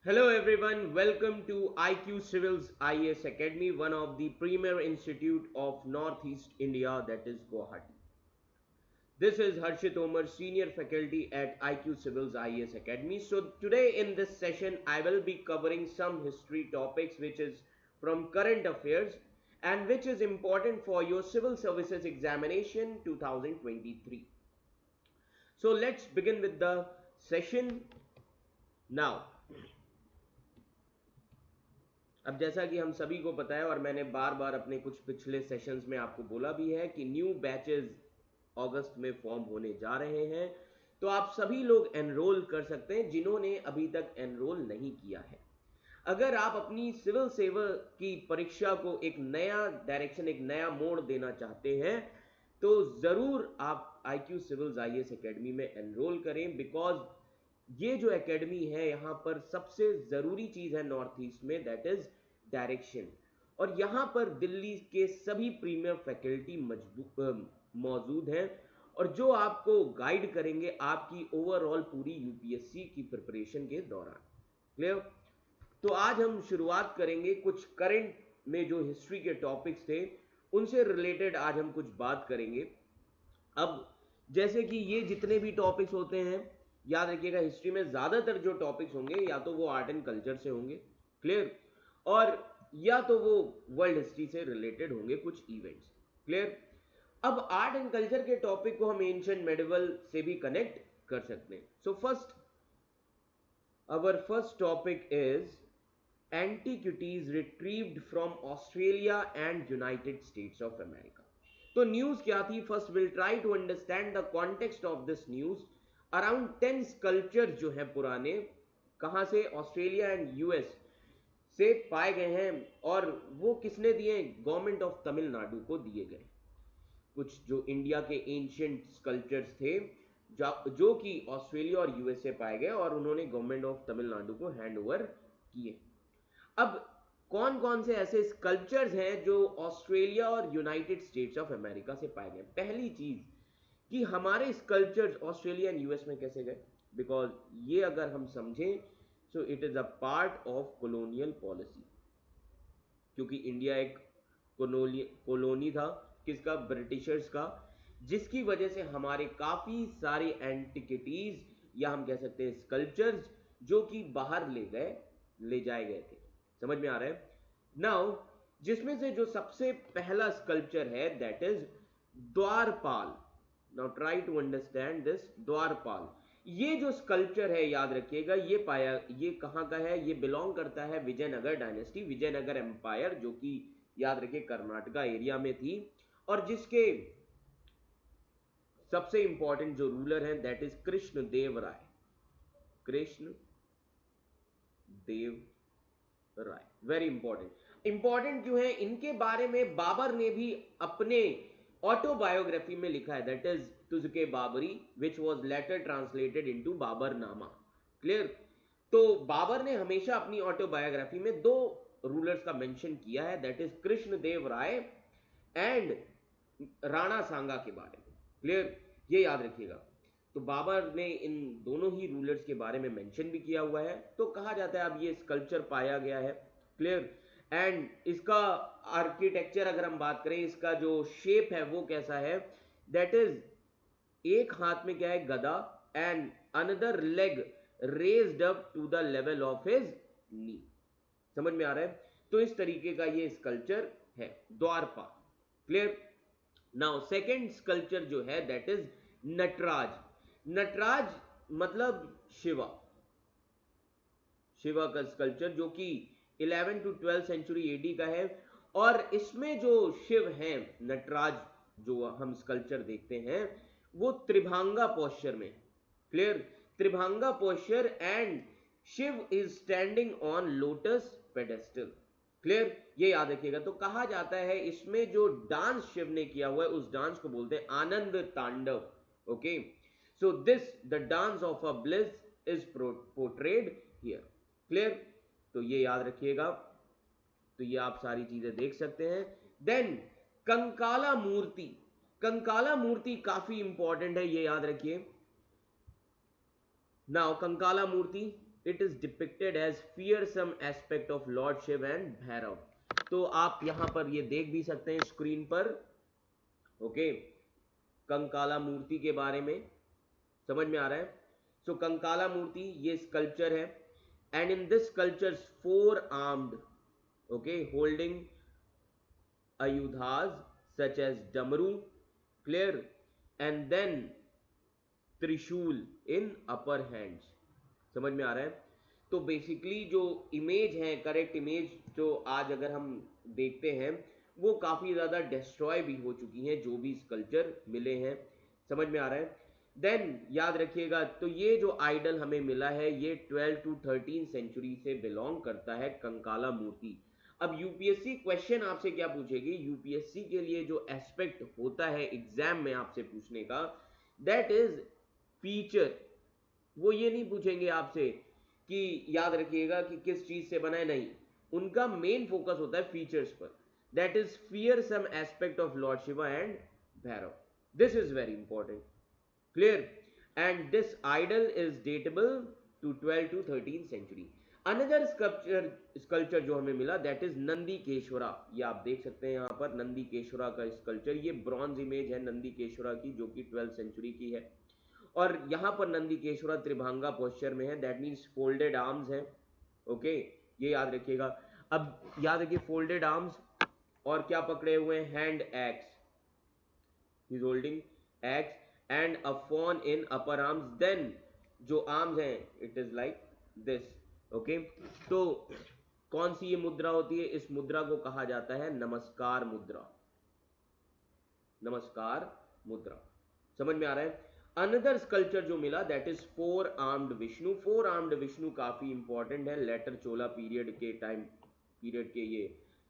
Hello everyone, welcome to IQ Civil's IAS Academy, one of the premier institute of Northeast India, that is Guwahati. This is Harshit Omar, senior faculty at IQ Civil's IAS Academy. So today in this session, I will be covering some history topics which is from current affairs and which is important for your civil services examination 2023. So let's begin with the session now. अब जैसा कि हम सभी को पता है और मैंने बार बार अपने कुछ पिछले सेशंस में आपको बोला भी है कि न्यू बैचेस अगस्त में फॉर्म होने जा रहे हैं, तो आप सभी लोग एनरोल कर सकते हैं जिन्होंने अभी तक एनरोल नहीं किया है। अगर आप अपनी सिविल सेवा की परीक्षा को एक नया डायरेक्शन, एक नया मोड़ देना चाहते हैं, तो ज़रूर आप IQ सिविल्स IAS एकेडमी में एनरोल करें, बिकॉज ये जो एकेडमी है यहाँ पर सबसे ज़रूरी चीज़ है नॉर्थ ईस्ट में, दैट इज़ डायरेक्शन। और यहाँ पर दिल्ली के सभी प्रीमियर फैकल्टी मौजूद हैं और जो आपको गाइड करेंगे आपकी ओवरऑल पूरी यूपीएससी की प्रिपरेशन के दौरान। क्लियर? तो आज हम शुरुआत करेंगे कुछ करंट में जो हिस्ट्री के टॉपिक्स थे उनसे रिलेटेड आज हम कुछ बात करेंगे। अब जैसे कि ये जितने भी टॉपिक्स होते हैं, याद रखिएगा हिस्ट्री में ज्यादातर जो टॉपिक्स होंगे या तो वो आर्ट एंड कल्चर से होंगे, क्लियर, और या तो वो वर्ल्ड हिस्ट्री से रिलेटेड होंगे कुछ इवेंट्स, क्लियर। अब आर्ट एंड कल्चर के टॉपिक को हम एंशिएंट मेडिवल से भी कनेक्ट कर सकते हैं। सो our first topic is antiquities retrieved from Australia and United States of America. तो न्यूज क्या थी? First will try to understand the context of this news. Around 10 sculpture जो है पुराने, कहां से? ऑस्ट्रेलिया एंड यूएस से पाए गए हैं और वो किसने दिए? गवर्नमेंट ऑफ तमिलनाडु को दिए गए। कुछ जो इंडिया के एंशियंट स्कल्पचर्स थे जो कि ऑस्ट्रेलिया और यूएस से पाए गए और उन्होंने गवर्नमेंट ऑफ तमिलनाडु को हैंड ओवर किए। अब कौन कौन से ऐसे स्कल्पचर्स हैं जो ऑस्ट्रेलिया और यूनाइटेड स्टेट्स ऑफ अमेरिका से पाए गए? पहली चीज कि हमारे स्कल्पचर्स ऑस्ट्रेलिया एंड यूएस में कैसे गए, बिकॉज ये अगर हम समझें so it is a part of colonial policy, क्योंकि इंडिया एक कॉलोनी था किसका? ब्रिटिशर्स का, जिसकी वजह से हमारे काफी सारे एंटिकिटीज या हम कह सकते हैं स्कल्पचर्स जो कि बाहर ले जाए गए थे। समझ में आ रहा है? नाउ जिसमें से जो सबसे पहला स्कल्पचर है that is dwarpal. Now try to understand this dwarpal. ये जो स्कल्पचर है याद रखिएगा, ये कहां का है? ये बिलोंग करता है विजयनगर डायनेस्टी, विजयनगर एम्पायर, जो कि याद रखिए कर्नाटका एरिया में थी, और जिसके सबसे इंपॉर्टेंट जो रूलर हैं that is Krishna Dev Rai. Krishna Dev Rai very important क्यों है? इनके बारे में बाबर ने भी अपने ऑटोबायोग्राफी में लिखा है, that is Tuzuk Baburi, which was later translated into Baburnama. Clear? तो बाबर ने हमेशा अपनी ऑटोबायोग्राफी में दो रूलर्स का मेंशन किया है, that is Krishna Dev Raya and Rana Sanga के बारे में। क्लियर? ये याद रखिएगा। तो बाबर ने इन दोनों ही रूलर्स के बारे में मेंशन भी किया हुआ है। तो कहा जाता है अब ये स्कल्पचर पाया गया है, क्लियर, एंड इसका आर्किटेक्चर अगर हम बात करें, इसका जो शेप है वो कैसा है? दैट इज एक हाथ में क्या है? गदा, and another leg raised up to the level of his knee. समझ में आ रहा है? तो इस तरीके का ये स्कल्पचर है द्वारपाल। क्लियर? नाउ सेकेंड स्कल्पचर जो है दैट इज नटराज। नटराज मतलब शिवा, शिवा का स्कल्पचर जो कि 11 to 12 सेंचुरी एडी का है। और इसमें जो शिव हैं, नटराज जो हम स्कल्पचर देखते हैं वो त्रिभांगा पोस्चर में। Clear? Tribhanga posture and Shiva is standing on lotus pedestal. Clear? ये याद रखिएगा। तो कहा जाता है इसमें जो डांस शिव ने किया हुआ है उस डांस को बोलते हैं आनंद तांडव। Okay, so this the dance of a bliss is portrayed here. Clear? तो ये याद रखिएगा। तो ये आप सारी चीजें देख सकते हैं। देन कंकाला मूर्ति। कंकाला मूर्ति काफी इंपॉर्टेंट है, ये याद रखिए। Now Kankala Murti it is depicted as fearsome aspect of lord Shiva and Bhairava. तो आप यहां पर ये देख भी सकते हैं स्क्रीन पर, ओके, कंकाला मूर्ति के बारे में समझ में आ रहा है। सो कंकाला मूर्ति ये स्कल्पचर है, and in this sculpture four armed, okay, holding ayudhas such as damru, clear, and then त्रिशूल इन अपर हैंड्स। समझ में आ रहा है। तो बेसिकली जो इमेज है, करेक्ट इमेज जो आज अगर हम देखते हैं, वो काफी ज्यादा डिस्ट्रॉय भी हो चुकी हैं जो भी स्कल्पचर मिले हैं। समझ में आ रहा है। देन याद रखिएगा, तो ये जो आइडल हमें मिला है ये 12 to 13 सेंचुरी से बिलोंग करता है, कंकाला मूर्ति। अब यूपीएससी क्वेश्चन आपसे क्या पूछेगी, यूपीएससी के लिए जो एस्पेक्ट होता है एग्जाम में आपसे पूछने का, दैट इज फीचर। वो ये नहीं पूछेंगे आपसे कि याद रखिएगा कि किस चीज से बना है, नहीं, उनका मेन फोकस होता है फीचर्स पर। That is fearsome aspect of lord Shiva and Bhairava. This is very important, clear. And this idol is datable to 12 to 13 century. Another sculpture जो हमें मिला दैट इज नंदीकेश्वरा। ये आप देख सकते हैं यहाँ पर नंदीकेश्वरा का स्कल्पचर। ये ब्रॉन्ज इमेज है नंदीकेश्वरा की जो कि 12th सेंचुरी की है। और यहाँ पर नंदीकेश्वरा त्रिभंगा पोस्चर में है, दैट मीन्स फोल्डेड आर्म्स है, ओके, ये याद रखिएगा। अब याद रखिए फोल्डेड आर्म्स और क्या पकड़े हुए हैं, hand axe, he is holding axe and a fawn in upper arms. Then जो आर्म्स हैं it is like this, okay. तो कौन सी ये मुद्रा होती है, इस मुद्रा को कहा जाता है नमस्कार मुद्रा, नमस्कार मुद्रा। समझ में आ रहा है। अनदर स्कल्पचर जो मिला that is four armed Vishnu. Four armed Vishnu काफी इंपॉर्टेंट है, लेटर चोला पीरियड के टाइम पीरियड के ये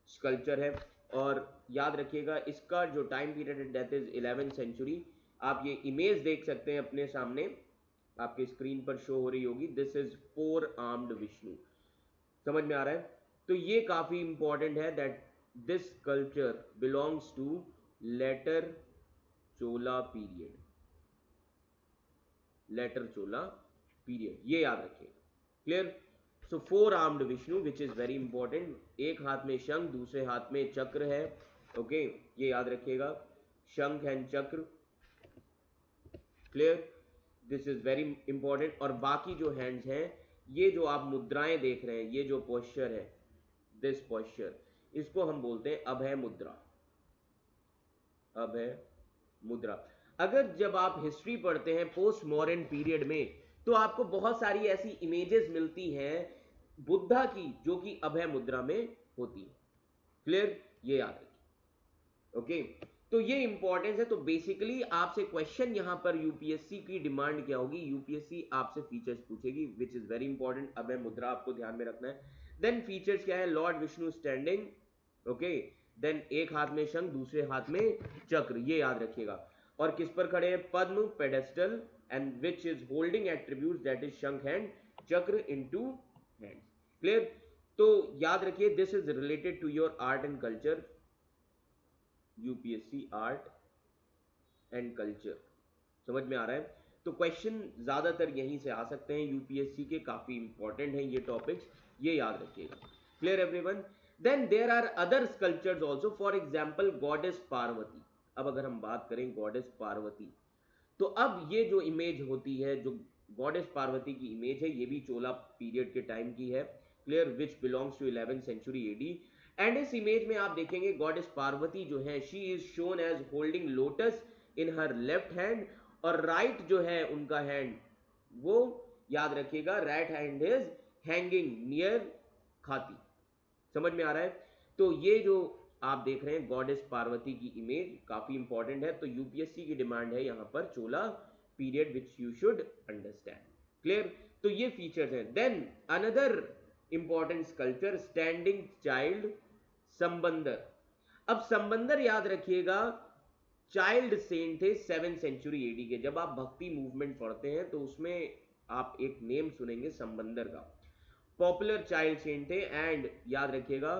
स्कल्पचर है। और याद रखिएगा इसका जो टाइम पीरियड है दैट इज 11th सेंचुरी। आप ये इमेज देख सकते हैं अपने सामने, आपके स्क्रीन पर शो हो रही होगी। This is four armed Vishnu. समझ में आ रहा है। तो ये काफी इंपॉर्टेंट है that this sculpture belongs to later Chola period, later Chola period, ये याद रखिए, clear. So four armed Vishnu which is very important. एक हाथ में शंख, दूसरे हाथ में चक्र है, ओके, ये याद रखिएगा, शंख एंड चक्र, clear, this is very important. और बाकी जो हैंड्स हैं, ये जो आप मुद्राएं देख रहे हैं, ये जो पोस्चर है, दिस पोस्चर, इसको हम बोलते हैं अभय मुद्रा, अभय मुद्रा। अगर जब आप हिस्ट्री पढ़ते हैं पोस्ट मॉडर्न पीरियड में, तो आपको बहुत सारी ऐसी इमेजेस मिलती हैं बुद्धा की जो कि अभय मुद्रा में होती है, क्लियर, ये याद रखिए, ओके। तो ये इंपॉर्टेंस है। तो बेसिकली आपसे क्वेश्चन यहां पर यूपीएससी की डिमांड क्या होगी, यूपीएससी आपसे फीचर्स पूछेगी which is very important. Abhaya mudra आपको ध्यान में रखना है। देन फीचर्स क्या है, lord Vishnu standing, okay, then एक हाथ में शंख, दूसरे हाथ में चक्र, ये याद रखिएगा। और किस पर खड़े हैं, padma, pedestal, and which is holding attributes that is shankha and chakra in two hands, clear. तो याद रखिए this is related to your art and culture, UPSC art and culture. समझ में आ रहा है। तो क्वेश्चन ज्यादातर यहीं से आ सकते हैं यूपीएससी के, काफी इंपॉर्टेंट हैं ये टॉपिक्स, ये याद रखिएगा, clear everyone. Then there are other sculptures also, for example goddess Parvati. अब अगर हम बात करें गॉडेस पार्वती, तो अब ये जो इमेज होती है, जो गॉडेस पार्वती की इमेज है, ये भी चोला पीरियड के टाइम की है, clear, which belongs to 11th century AD. And इस इमेज में आप देखेंगे गॉडेस पार्वती जो है, she is shown as holding lotus in her left hand, और राइट जो है उनका हैंड, वो याद रखिएगा right hand is hanging near खाती। समझ में आ रहा है। तो ये जो आप देख रहे हैं गॉडेस पार्वती की इमेज काफी इंपॉर्टेंट है। तो यूपीएससी की डिमांड है यहां पर Chola period which you should understand, clear. तो ये फीचर्स हैं। Then another important sculpture, standing child Sambandar. अब संबंदर याद रखिएगा चाइल्ड सेंट थे 7th सेंचुरी एडी के। जब आप भक्ति मूवमेंट पढ़ते हैं तो उसमें आप एक नेम सुनेंगे संबंदर का, पॉपुलर चाइल्ड सेंट थे। एंड याद रखिएगा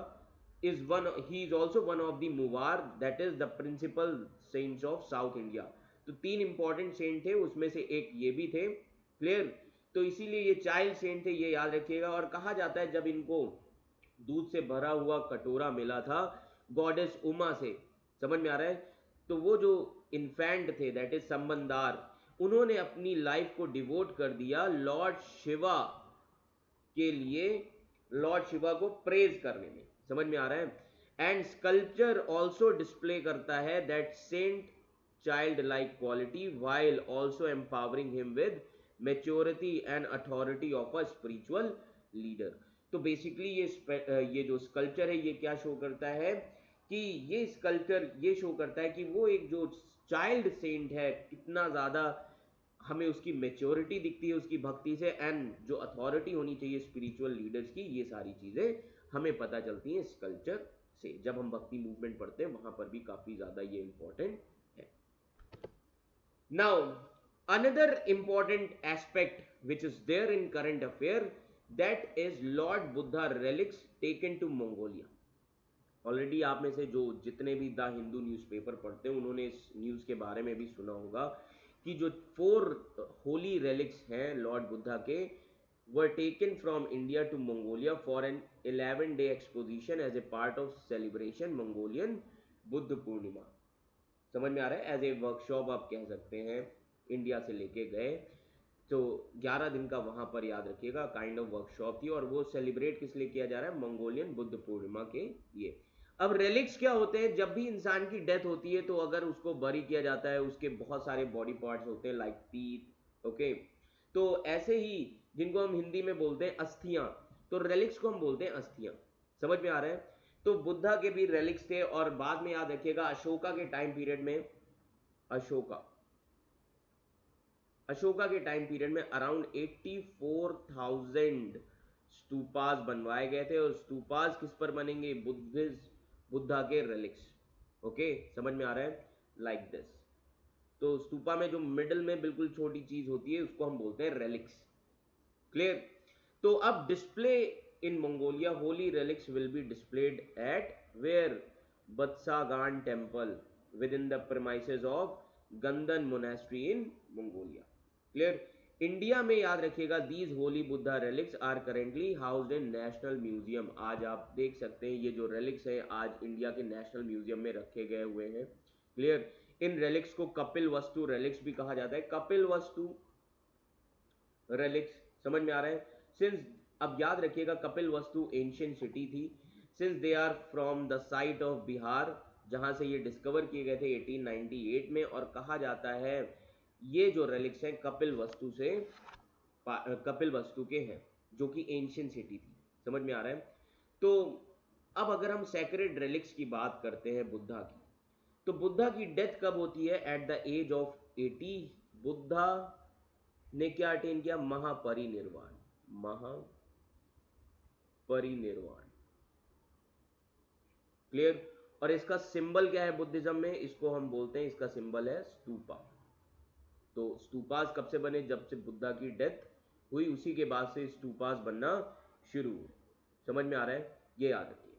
is one, he is also one of the मुवार, that is the principal saints of south India. तो तीन इंपॉर्टेंट सेंट थे, उसमें से एक ये भी थे, क्लियर। तो इसीलिए ये चाइल्ड सेंट थे, ये याद रखिएगा। और कहा जाता है जब इनको दूध से भरा हुआ कटोरा मिला था गॉडेस उमा से, समझ में आ रहा है, तो वो जो इन्फेंट थे दैट इज संबंधार, उन्होंने अपनी लाइफ को डिवोट कर दिया लॉर्ड शिवा के लिए, लॉर्ड शिवा को प्रेज करने में, समझ में आ रहा है। एंड स्कल्पचर ऑल्सो डिस्प्ले करता है that saint child like quality while also empowering him with maturity and authority of a spiritual leader. तो बेसिकली ये जो स्कल्पचर है ये क्या शो करता है कि ये स्कल्पचर ये शो करता है कि वो एक जो चाइल्ड सेंट है कितना ज्यादा हमें उसकी मेच्योरिटी दिखती है उसकी भक्ति से, एंड जो अथॉरिटी होनी चाहिए स्पिरिचुअल लीडर्स की, ये सारी चीजें हमें पता चलती हैं इस कल्चर से। जब हम भक्ति मूवमेंट पढ़ते हैं वहां पर भी काफी ज्यादा ये इंपॉर्टेंट है। Now another important aspect which is there in current affair, that is lord Buddha relics taken to Mongolia. Already आप में से जो जितने भी द हिंदू न्यूज़पेपर पढ़ते हैं उन्होंने इस न्यूज़ के बारे में भी सुना होगा कि जो 4 होली रेलिक्स हैं लॉर्ड बुद्धा के, were taken from India to Mongolia for an 11-day exposition as a part of celebration Mongolian Buddha Purnima. समझ में आ रहा है, एज ए वर्कशॉप आप कह सकते हैं, इंडिया से लेके गए तो 11 दिन का वहां पर याद रखिएगा काइंड ऑफ वर्कशॉप थी, और वो सेलिब्रेट किस लिए किया जा रहा है, मंगोलियन बुद्ध पूर्णिमा के लिए। अब रेलिक्स क्या होते हैं, जब भी इंसान की डेथ होती है तो अगर उसको बरी किया जाता है उसके बहुत सारे बॉडी पार्ट्स होते हैं लाइक टीथ, ओके, तो ऐसे ही जिनको हम हिंदी में बोलते हैं अस्थियां, तो रेलिक्स को हम बोलते हैं अस्थियां। समझ में आ रहा है, तो बुद्धा के भी रेलिक्स थे। और बाद में याद रखिएगा अशोका के टाइम पीरियड में, अशोका के टाइम पीरियड में अराउंड 84,000 स्तूपास बनवाए गए थे, और स्तूपास किस पर बनेंगे, बुद्धा के रेलिक्स। ओके, समझ में आ रहा है, लाइक दिस। तो स्तूपा में जो मिडल में बिल्कुल छोटी चीज होती है उसको हम बोलते हैं रेलिक्स। क्लियर। तो अब display in Mongolia holy relics will be displayed at where, Batsagaan temple within the premises of Gandan monastery in Mongolia. Clear. India में याद रखिएगा these holy Buddha relics are currently housed in national museum. आज आप देख सकते हैं ये जो रेलिक्स हैं आज इंडिया के नेशनल म्यूजियम में रखे गए हुए हैं। क्लियर। इन रेलिक्स को कपिल वस्तु रेलिक्स भी कहा जाता है, कपिल वस्तु रेलिक्स, समझ में आ रहा है। सिंस, अब याद रखिएगा कपिल वस्तु एंशियंट सिटी थी, since they are from the site of Bihar, जहां से ये डिस्कवर किए गए थे 1898 में, और कहा जाता है ये जो रेलिक्स हैं कपिल वस्तु से, कपिल वस्तु के हैं जो कि एंशियंट सिटी थी। समझ में आ रहा है। तो अब अगर हम सैक्रेड रेलिक्स की बात करते हैं बुद्धा की, तो बुद्धा की डेथ कब होती है, at the age of 80। Buddha ने क्या अटेन किया, महापरिनिर्वाण, महापरिनिर्वाण। क्लियर। और इसका सिंबल क्या है बुद्धिज्म में, इसको हम बोलते हैं, इसका सिंबल है स्तूपा। तो स्तूपास कब से बने, जब से बुद्धा की डेथ हुई उसी के बाद से स्तूपास बनना शुरू हुए। समझ में आ रहा है, ये याद रखिए।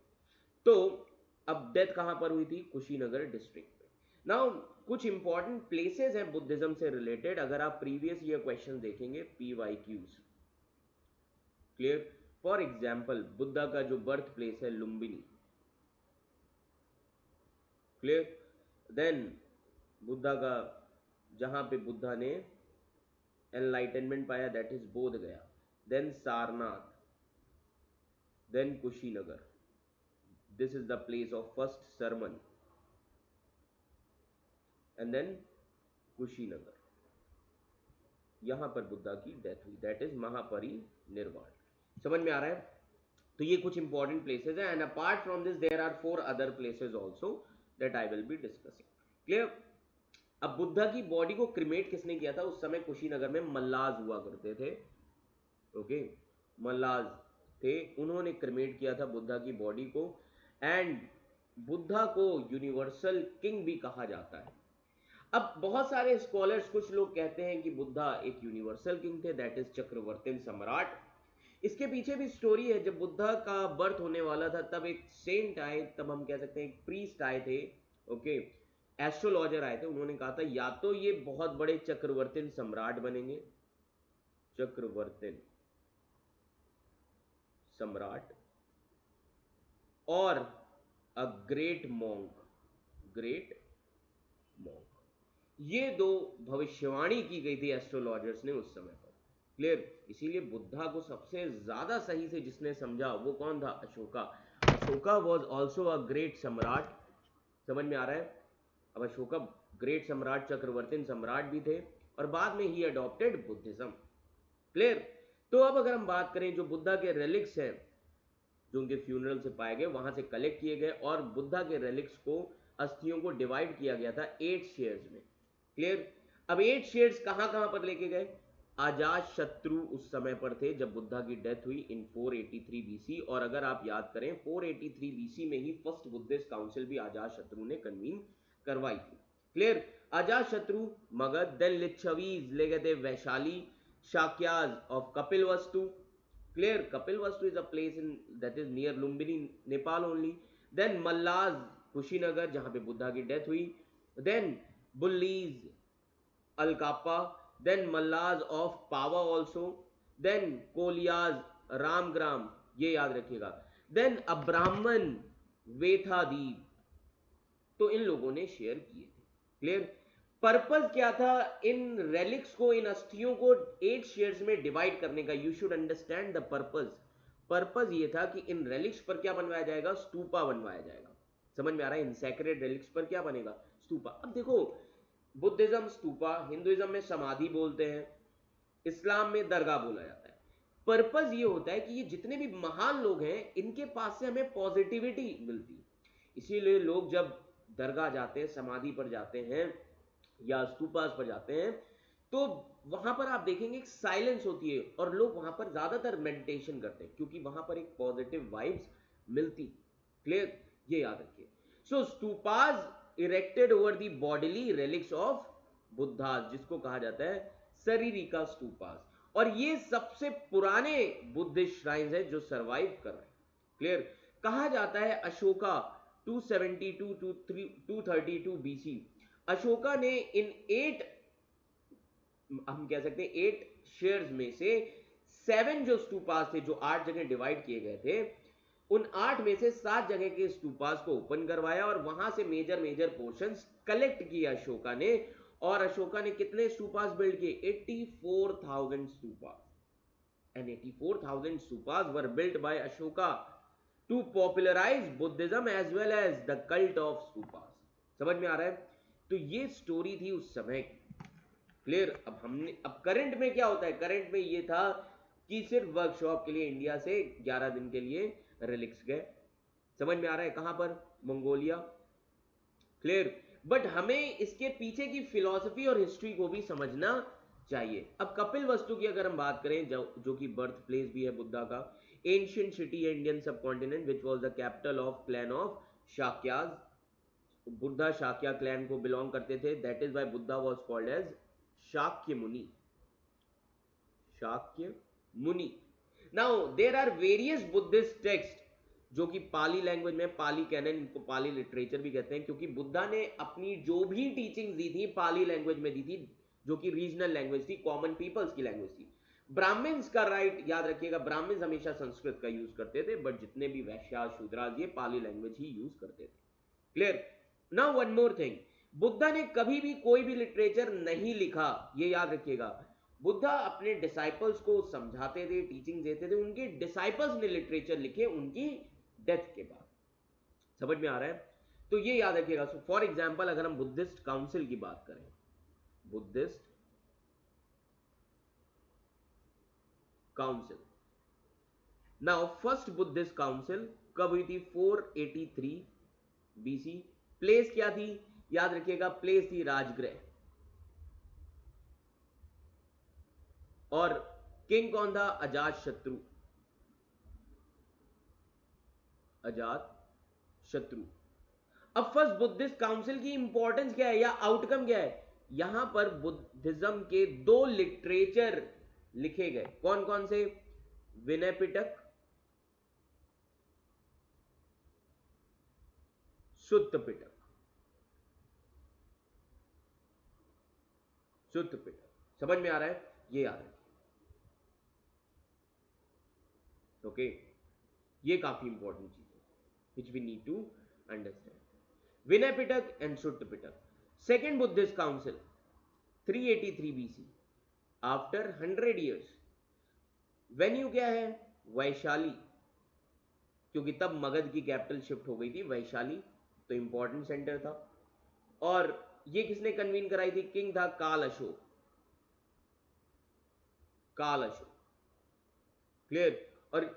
तो अब डेथ कहां पर हुई थी, कुशीनगर डिस्ट्रिक्ट में। नाउ कुछ इंपॉर्टेंट प्लेसेस हैं बुद्धिज्म से रिलेटेड, अगर आप प्रीवियस ईयर क्वेश्चन देखेंगे PYQs। Clear. For example Buddha का जो बर्थ प्लेस है लुम्बिनी। क्लियर। देन बुद्धा का जहां पे बुद्धा ने एनलाइटनमेंट पाया that is Bodh Gaya. Then Sarnath, then Kushinagar, this is the place of first sermon, and then Kushinagar, यहां पर बुद्धा की डेथ हुई, दैट इज महापरिनिर्वाण। समझ में आ रहा है। तो ये कुछ इंपॉर्टेंट प्लेसेस है, and apart from this there are 4 other places also that I will be discussing. Clear. अब बुद्धा की बॉडी को क्रिमेट किसने किया था, उस समय कुशीनगर में मल्लाज हुआ करते थे। ओके, मल्लाज थे, उन्होंने क्रिमेट किया था बुद्धा की बॉडी को। एंड बुद्धा को यूनिवर्सल किंग भी कहा जाता है। अब बहुत सारे स्कॉलर्स, कुछ लोग कहते हैं कि बुद्धा एक यूनिवर्सल किंग थे, दैट इज चक्रवर्ती सम्राट। इसके पीछे भी स्टोरी है, जब बुद्धा का बर्थ होने वाला था तब एक सेंट आए, तब हम कह सकते हैं एक प्रीस्ट आए थे, ओके, एस्ट्रोलॉजर आए थे, उन्होंने कहा था या तो ये बहुत बड़े चक्रवर्ती सम्राट बनेंगे, चक्रवर्तीन सम्राट और a great monk, great monk, ये दो भविष्यवाणी की गई थी एस्ट्रोलॉजर्स ने उस समय पर। क्लियर? इसीलिए बुद्धा को सबसे ज्यादा सही से जिसने समझा वो कौन था? Ashoka. Ashoka was also a great सम्राट। समझ में आ रहा है? अब अशोका ग्रेट सम्राट, चक्रवर्ती सम्राट भी थे, और बाद में ही अडॉप्टेड बुद्धिज्म। क्लियर? तो अब अगर हम बात करें जो बुद्धा के रेलिक्स हैं जो उनके फ्यूनरल से पाए गए, वहां से कलेक्ट किए गए, और बुद्धा के रेलिक्स को, अस्थियों को डिवाइड किया गया था 8 शेयर्स में। क्लियर? अब 8 शेयर्स कहां कहां पर लेके गए? अजात शत्रु उस समय पर थे जब बुद्धा की डेथ हुई इन 483 बीसी, और अगर आप याद करें 483 बीसी में ही फर्स्ट बुद्धिस्ट काउंसिल भी अजात शत्रु ने कन्वीन करवाई थी। क्लियर? अजात शत्रु मगध, देन लिच्छवीज ले गए थे Vaishali, Shakyas of Kapilvastu. Clear? Kapilvastu is a place in that is near Lumbini, Nepal only. Then Mallas, Kushinagar, जहां पे बुद्धा की डेथ हुई. Then Bullis, Alkappa. Then Mallas of Pava also. Then Kolias, Ramgram, ये याद रखिएगा. Then अब्राह्मण, वेथादीप. तो इन लोगों ने शेयर किए थे। क्लियर? पर्पस क्या था इन रेलिक्स को, इन अस्थियों को 8 शेयर्स में डिवाइड करने का? You should understand the purpose. Purpose ये था कि इन रेलिक्स पर क्या बनवाया जाएगा? स्तूपा बनवाया जाएगा। समझ में आ रहा है? इन सैक्रेड रेलिक्स पर क्या बनेगा? स्तूपा। अब देखो, बुद्धिज्म स्तूपा, हिंदुइज्म में समाधि बोलते हैं, इस्लाम में दरगाह बोला जाता है। पर्पस ये होता है कि ये जितने भी महान लोग हैं इनके पास से हमें पॉजिटिविटी मिलती है। इसीलिए लोग जब दरगाह जाते हैं, समाधि पर जाते हैं या स्तूपास पर जाते हैं, तो वहां पर आप देखेंगे एक साइलेंस होती है और लोग वहां पर ज्यादातर मेडिटेशन करते हैं क्योंकि वहां पर एक पॉजिटिव वाइब्स मिलती। क्लियर? ये याद रखिए। So stupas erected over the bodily relics of Buddha, जिसको कहा जाता है शरीरिका स्तूपास, और ये सबसे पुराने बुद्धिस्ट श्राइन्स है जो सरवाइव कर रहे हैं। क्लियर? कहा जाता है अशोका 272 टू 232 बीसी, अशोका ने इन 8, हम कह सकते हैं 8 शेयर्स में से 7 जो स्तूपास थे, जो 8 जगह डिवाइड किए गए थे, उन 8 में से 7 जगह के स्तूपास को ओपन करवाया और वहां से मेजर मेजर पोर्शंस कलेक्ट किया अशोका ने। और अशोका ने कितने स्तूपास बिल्ड किए? 84,000 stupas, and 84,000 stupas were built by Ashoka to popularize Buddhism as well as the cult of stupas। समझ में आ रहा है? तो ये स्टोरी थी उस समय की। क्लियर? अब हमने, अब करंट में क्या होता है? करंट में ये था कि सिर्फ वर्कशॉप के लिए इंडिया से 11 दिन के लिए रिलिक्स गए। समझ में आ रहा है? कहां पर? मंगोलिया। क्लियर? बट हमें इसके पीछे की फिलॉसफी और हिस्ट्री को भी समझना चाहिए। अब कपिल वस्तु की अगर हम बात करें, जो कि बर्थ प्लेस भी है बुद्धा का, एंशियंट सिटी है Indian subcontinent which was the capital of clan of Shakyas. Buddha Shakya clan को बिलोंग करते थे, that is why Buddha was called as Shakya Muni. Shakya Muni. Now there are various Buddhist text जो कि पाली लैंग्वेज में, पाली कैनन, इनको पाली लिटरेचर भी कहते हैं क्योंकि बुद्धा ने अपनी जो भी टीचिंग दी थी पाली लैंग्वेज में दी थी, जो कि रीजनल लैंग्वेज थी, कॉमन पीपल्स की लैंग्वेज थी। ब्राह्मण्स का राइट याद रखिएगा, ब्राह्मण्स हमेशा संस्कृत का यूज करते थे, बट जितने भी वैश्या शूद्राज ये पाली लैंग्वेज ही यूज करते थे। Clear? Now one more thing, Buddha ने कभी भी कोई भी लिटरेचर नहीं लिखा, ये याद रखिएगा। बुद्धा अपने डिसाइपल्स को समझाते थे, टीचिंग देते थे, उनके डिसाइपल्स ने लिटरेचर लिखे उनकी डेथ के बाद। समझ में आ रहा है? तो ये याद रखिएगा। सो फॉर एग्जांपल अगर हम बुद्धिस्ट काउंसिल की बात करें, Buddhist council, now first Buddhist council कब हुई थी? 483 बीसी। प्लेस क्या थी? याद रखिएगा, प्लेस थी राजगृह। और किंग कौन था? अजात शत्रु। अजात शत्रु। अब फर्स्ट बुद्धिस्ट काउंसिल की इंपॉर्टेंस क्या है या आउटकम क्या है? यहां पर बुद्धिज्म के 2 लिटरेचर लिखे गए। कौन कौन से? विनय पिटक, सुत्त पिटक। सुत्त पिटक। समझ में आ रहा है? ये याद रखिए। ओके, ये काफी इंपॉर्टेंट चीज है which we need to understand. Vinaya Pitaka and Sutta Pitaka, second Buddhist council 383 BC, after 100 years। Venue क्या है? वैशाली, क्योंकि तब मगध की कैपिटल शिफ्ट हो गई थी वैशाली, तो इंपॉर्टेंट सेंटर था। और ये किसने कन्वीन कराई थी? किंग था काल अशोक, काल अशोक, क्लियर। और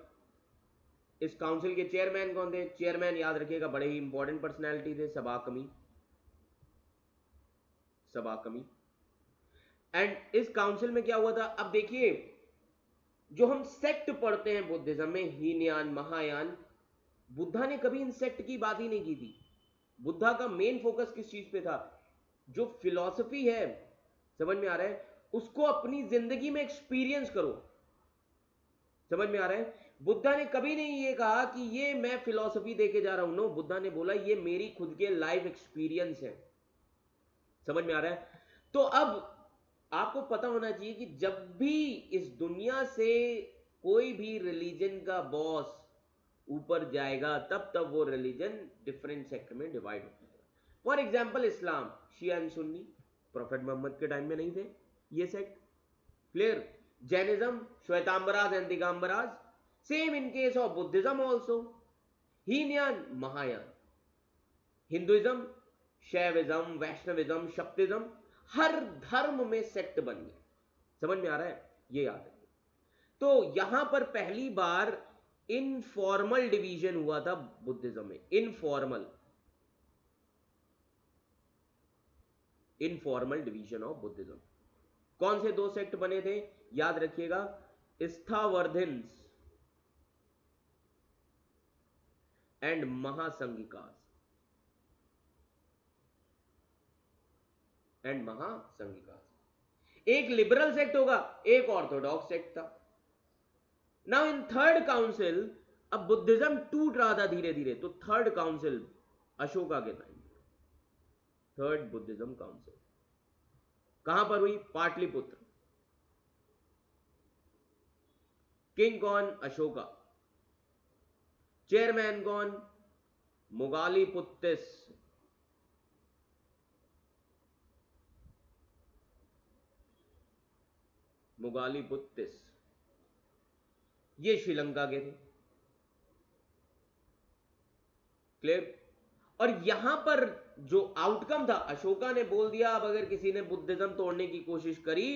इस काउंसिल के चेयरमैन कौन थे? चेयरमैन याद रखिएगा बड़े ही इंपॉर्टेंट पर्सनैलिटी थे, सबाकमी, सबाकमी। एंड इस काउंसिल में क्या हुआ था? अब देखिए, जो हम सेक्ट पढ़ते हैं बुद्धिज्म में, हीनयान, महायान, बुद्धा ने कभी इन सेक्ट की बात ही नहीं की थी। बुद्धा का मेन फोकस किस चीज पे था? जो फिलॉसफी है, समझ में आ रहा है, उसको अपनी जिंदगी में एक्सपीरियंस करो। समझ में आ रहा है? बुद्धा ने कभी नहीं ये कहा कि ये मैं फिलॉसफी देके जा रहा हूं, नो, बुद्धा ने बोला ये मेरी खुद के लाइफ एक्सपीरियंस है। समझ में आ रहा है? तो अब आपको पता होना चाहिए कि जब भी इस दुनिया से कोई भी रिलीजन का बॉस ऊपर जाएगा, तब तब वो रिलीजन डिफरेंट सेक्ट में डिवाइड हो जाएगा। For example Islam, Shia and Sunni, prophet Muhammad के टाइम में नहीं थे ये sect, clear. Jainism, Shvetambaras and Digambaras, same in case of Buddhism also. Hinayana, Mahayana. Hinduism, Shaivism, Vaishnavism, Shaktism, हर धर्म में सेक्ट बन गए। समझ में आ रहा है? ये याद रखिए। तो यहां पर पहली बार इनफॉर्मल डिवीजन हुआ था बुद्धिज्म में, informal, informal division of Buddhism. कौन से दो सेक्ट बने थे? याद रखिएगा, स्थावर्धिन्स एंड महासंगिकास, एंड महासंगिकास। एक लिबरल सेक्ट होगा, एक ऑर्थोडॉक्स सेक्ट था। नाउ इन थर्ड काउंसिल, अब बुद्धिज्म टूट रहा था धीरे धीरे, तो थर्ड काउंसिल अशोका के टाइम, थर्ड बुद्धिज्म काउंसिल कहां पर हुई? पाटलिपुत्र। किंग कौन? अशोका। चेयरमैन कौन? मुगालिपुत्तिस। मुगालिपुत्तिस, ये श्रीलंका के थे, क्लियर। और यहां पर जो आउटकम था, अशोका ने बोल दिया अब अगर किसी ने बुद्धिज्म तोड़ने की कोशिश करी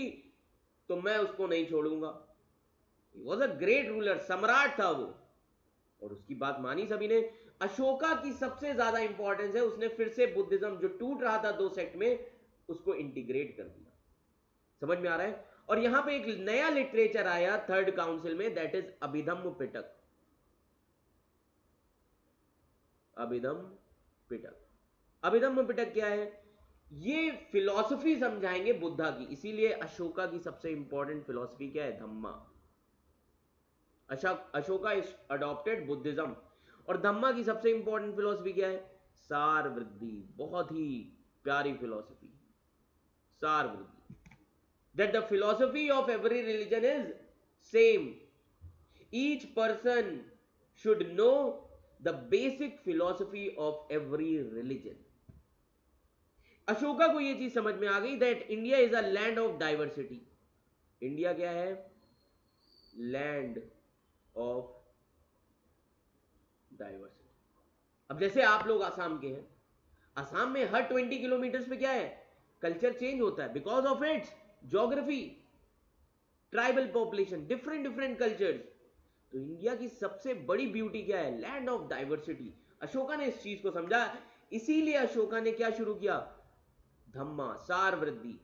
तो मैं उसको नहीं छोड़ूंगा। ही वॉज अ ग्रेट रूलर, सम्राट था वो, और उसकी बात मानी सभी ने। अशोका की सबसे ज्यादा इंपॉर्टेंस है, उसने फिर से बुद्धिज्म जो टूट रहा था दो सेक्ट में, उसको इंटीग्रेट कर दिया। समझ में आ रहा है? और यहां पे एक नया लिटरेचर आया थर्ड काउंसिल में, दैट इज अभिधम्म पिटक। अभिधम्म पिटक, अभिधम्म पिटक क्या है? ये फिलॉसफी समझाएंगे बुद्धा की, इसीलिए अशोका की सबसे इंपॉर्टेंट फिलॉसफी क्या है? Dhamma. Ashoka is adopted Buddhism. और धम्मा की सबसे इंपॉर्टेंट फिलॉसफी क्या है? सार वृद्धि, बहुत ही प्यारी फिलॉसफी, सार वृद्धि। That the philosophy of every religion is same. Each person should know the basic philosophy of every religion. Ashoka को यह चीज समझ में आ गई that India is a land of diversity. India क्या है? Land of diversity. अब जैसे आप लोग आसाम के हैं, आसाम में हर 20 किलोमीटर पे क्या है? कल्चर चेंज होता है because of its geography, tribal population, different different cultures. तो इंडिया की सबसे बड़ी ब्यूटी क्या है? Land of diversity. अशोका ने इस चीज को समझा, इसीलिए अशोका ने क्या शुरू किया? धम्मा, सार वृद्धि।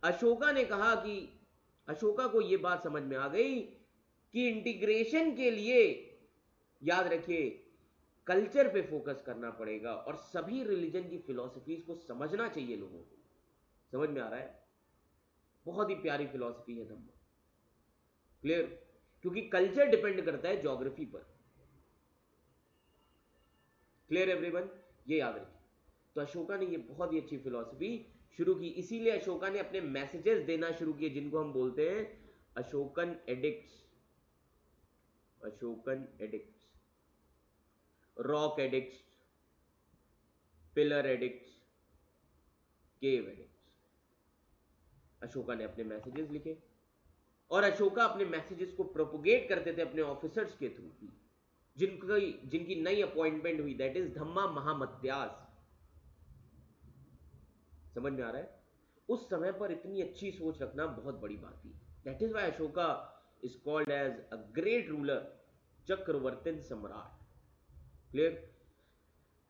अशोका ने कहा कि अशोका को यह बात समझ में आ गई कि इंटीग्रेशन के लिए, याद रखिए, कल्चर पे फोकस करना पड़ेगा और सभी रिलीजन की फिलॉसफीज को समझना चाहिए लोगों को। समझ में आ रहा है? बहुत ही प्यारी फिलॉसफी है धम्मा, क्लियर, क्योंकि कल्चर डिपेंड करता है ज्योग्राफी पर। Clear everyone? ये याद रखिए। तो अशोका ने ये बहुत ही अच्छी फिलॉसफी शुरू की, इसीलिए अशोका ने अपने मैसेजेस देना शुरू किए जिनको हम बोलते हैं Ashokan edicts. Ashokan edicts, rock edicts, pillar edicts, cave edicts. Ashoka ने अपने मैसेजेस लिखे और अशोका अपने मैसेजेस को प्रोपोगेट करते थे अपने ऑफिसर्स के थ्रू भी, जिनकी नई अपॉइंटमेंट हुई, दैट इज धम्मा महामत्यास। समझ में आ रहा है? उस समय पर इतनी अच्छी सोच रखना बहुत बड़ी बात थी। That is why Ashoka is called as a great ruler, Chakravarti Samrat. Clear?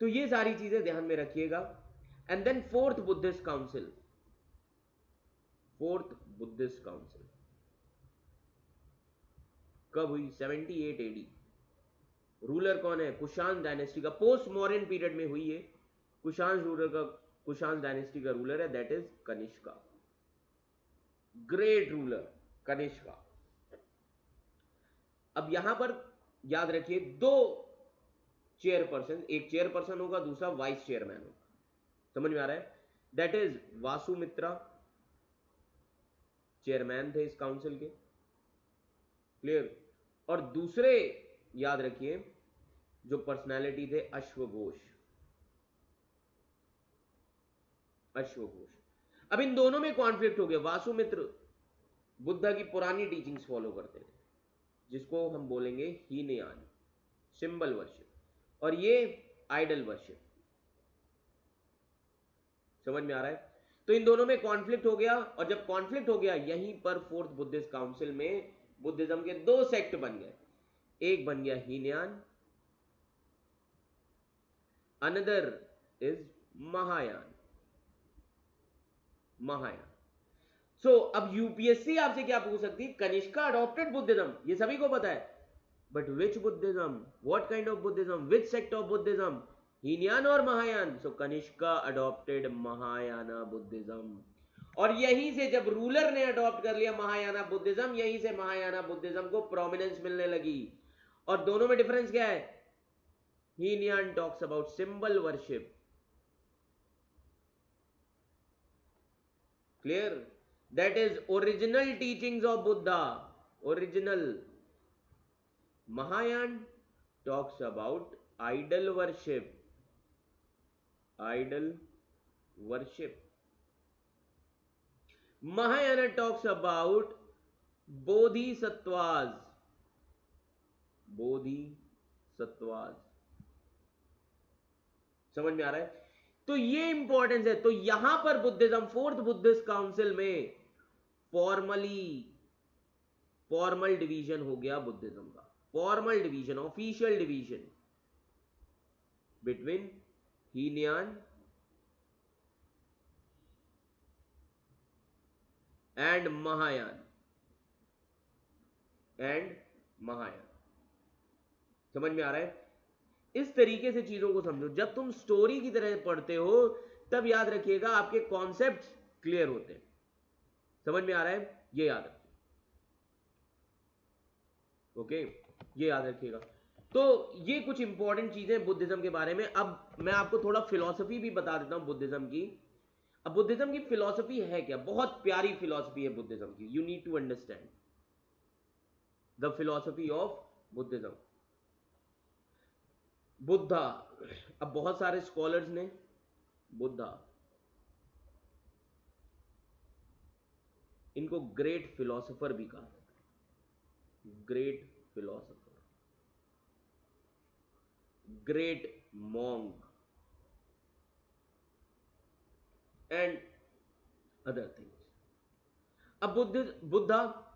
तो ये सारी चीजें ध्यान में रखिएगा। And then fourth Buddhist council, fourth Buddhist council कब हुई? 78 एडी। रूलर कौन है? कुशान डायनेस्टी का, पोस्ट मॉडर्न पीरियड में हुई है। कुशान डायनेस्टी का रूलर है, that is Kanishka, great ruler Kanishka. अब यहां पर याद रखिए दो चेयरपर्सन, एक चेयरपर्सन होगा, दूसरा वाइस चेयरमैन होगा। समझ में आ रहा है? दैट इज वासुमित्रा चेयरमैन थे इस काउंसिल के। क्लियर? और दूसरे याद रखिए जो पर्सनालिटी थे, अश्वघोष। अश्वघोष। अब इन दोनों में कॉन्फ्लिक्ट हो गया। वासुमित्र बुद्धा की पुरानी टीचिंग्स फॉलो करते थे, जिसको हम बोलेंगे हीनयान, सिंबल वर्शिप, और ये आइडल वर्शिप। समझ में आ रहा है? तो इन दोनों में कॉन्फ्लिक्ट हो गया, और जब कॉन्फ्लिक्ट हो गया यहीं पर फोर्थ बुद्धिस्ट काउंसिल में बुद्धिज्म के दो सेक्ट बन गए। एक बन गया हीनयान, अनदर इज महायान। महायान। सो अब यूपीएससी आपसे क्या पूछ सकती है? कनिष्का अडॉप्टेड बुद्धिज्म, ये सभी को पता है, but which Buddhism, what kind of Buddhism, which sect of Buddhism, Hinayana और महायान? सो कनिष्का अडॉप्टेड महायाना बुद्धिज्म। और यहीं से जब रूलर ने अडॉप्ट कर लिया महायाना बुद्धिज्म, यहीं से महायाना बुद्धिज्म को प्रोमिनेंस मिलने लगी। और दोनों में डिफरेंस क्या है? Hinayana talks about symbol worship. Clear? That is original teachings of Buddha, original. Mahayan talks about idol worship, idol worship. Mahayana talks about bodhisattvas, bodhisattvas. समझ में आ रहा है? तो ये इंपॉर्टेंस है। तो यहां पर बुद्धिज्म फोर्थ बुद्धिस्ट काउंसिल में फॉर्मल डिवीजन हो गया बुद्धिज्म का, formal division, official division between Hinayana and Mahayana, समझ में आ रहा है? इस तरीके से चीजों को समझो। जब तुम स्टोरी की तरह पढ़ते हो तब याद रखिएगा आपके कॉन्सेप्ट्स क्लियर होते हैं। समझ में आ रहा है? ये याद रखिए। ओके, ये याद रखिएगा। तो ये कुछ इंपॉर्टेंट चीजें बुद्धिज्म के बारे में। अब मैं आपको थोड़ा फिलॉसफी भी बता देता हूं बुद्धिज्म की। अब बुद्धिज्म की फिलॉसफी है क्या? बहुत प्यारी फिलॉसफी है बुद्धिज्म की। You need to understand the philosophy of Buddhism. Buddha, अब बहुत सारे स्कॉलर्स ने बुद्धा, इनको ग्रेट फिलॉसफर भी कहा, great philosopher, great monk and other things. अब Buddha,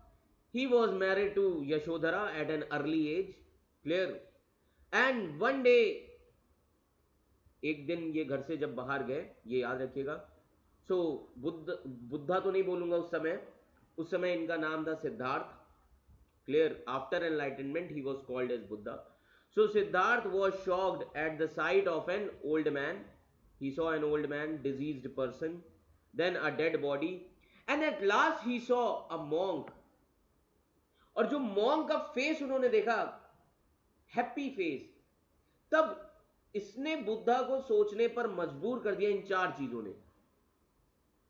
he was married to Yashodhara at an early age, clear? And one day, एक दिन ये घर से जब बाहर गए, ये याद रखिएगा। सो बुद्धा तो नहीं बोलूंगा, उस समय इनका नाम था Siddhartha. Clear? After enlightenment he was called as Buddha. So Siddhartha was shocked at the site of an old man. He saw an old man, diseased person, then a dead body, and at last he saw a monk. और जो monk का face उन्होंने देखा, happy face, तब इसने बुद्धा को सोचने पर मजबूर कर दिया। इन चार चीजों ने,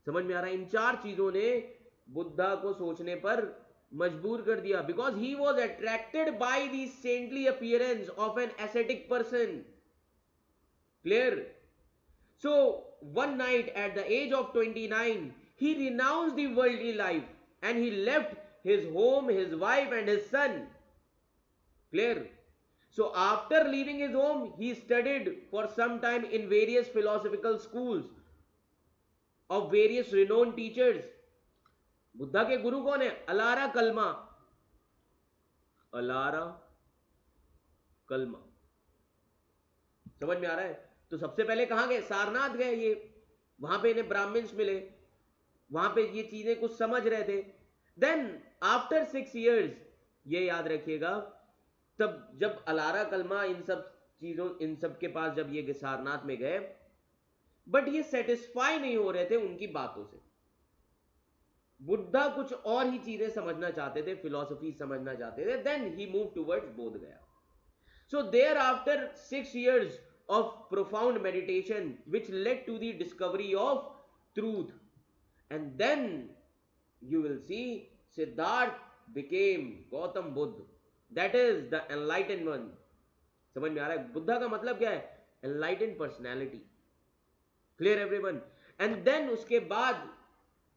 समझ में आ रहा है? इन चार चीजों ने बुद्धा को सोचने पर मजबूर कर दिया, because he was attracted by the saintly appearance of an ascetic person. Clear? So one night at the age of 29, he renounced the worldly life and he left his home, his wife, and his son. Clear? So after leaving his home, he studied for some time in various philosophical schools of various renowned teachers. Buddha के गुरु कौन है? ALARA कल्मा. ALARA कल्मा. समझ में आ रहा है? तो सबसे पहले कहां गए? सारनाथ गए ये. वहां पे इन्हें ब्राह्मण्स मिले, वहां पे ये चीजें कुछ समझ रहे थे. देन आफ्टर 6 years, ये याद रखिएगा, तब जब अलारा कलमा इन सब चीजों, इन सब के पास जब ये सारनाथ में गए, बट ये सेटिस्फाई नहीं हो रहे थे उनकी बातों से. बुद्धा कुछ और ही चीजें समझना चाहते थे, फिलॉसफी समझना चाहते थे. देन ही मूव टुवर्ड्स बोध गया. So thereafter 6 years of profound meditation which led to the discovery of truth, and then you will see Siddharth became Gautam Buddha, that is the enlightened one. समझ में आ रहा है? बुद्धा का मतलब क्या है? Enlightened personality. Clear everyone? And then उसके बाद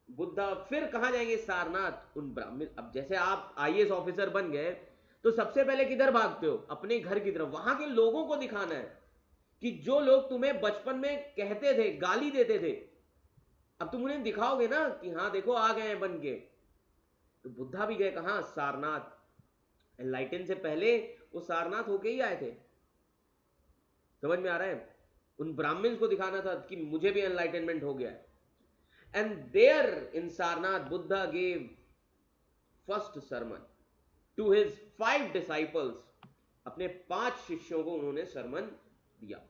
बुद्धा फिर कहां जाएंगे? सारनाथ. उन ब्राह्मण, अब जैसे आप आईएएस ऑफिसर बन गए तो सबसे पहले किधर भागते हो? अपने घर की तरफ. वहां के लोगों को दिखाना है कि जो लोग तुम्हें बचपन में कहते थे, गाली देते थे, अब तुम उन्हें दिखाओगे ना कि हाँ देखो आ गए हैं बन के. तो बुद्धा भी गए कहां? सारनाथ. एनलाइटन से पहले वो सारनाथ होके ही आए थे. समझ में आ रहा है? उन ब्राह्मण्स को दिखाना था कि मुझे भी एनलाइटनमेंट हो गया है. And there in Sarnath Buddha gave first sermon to his 5 disciples. अपने 5 शिष्यों को उन्होंने सरमन दिया.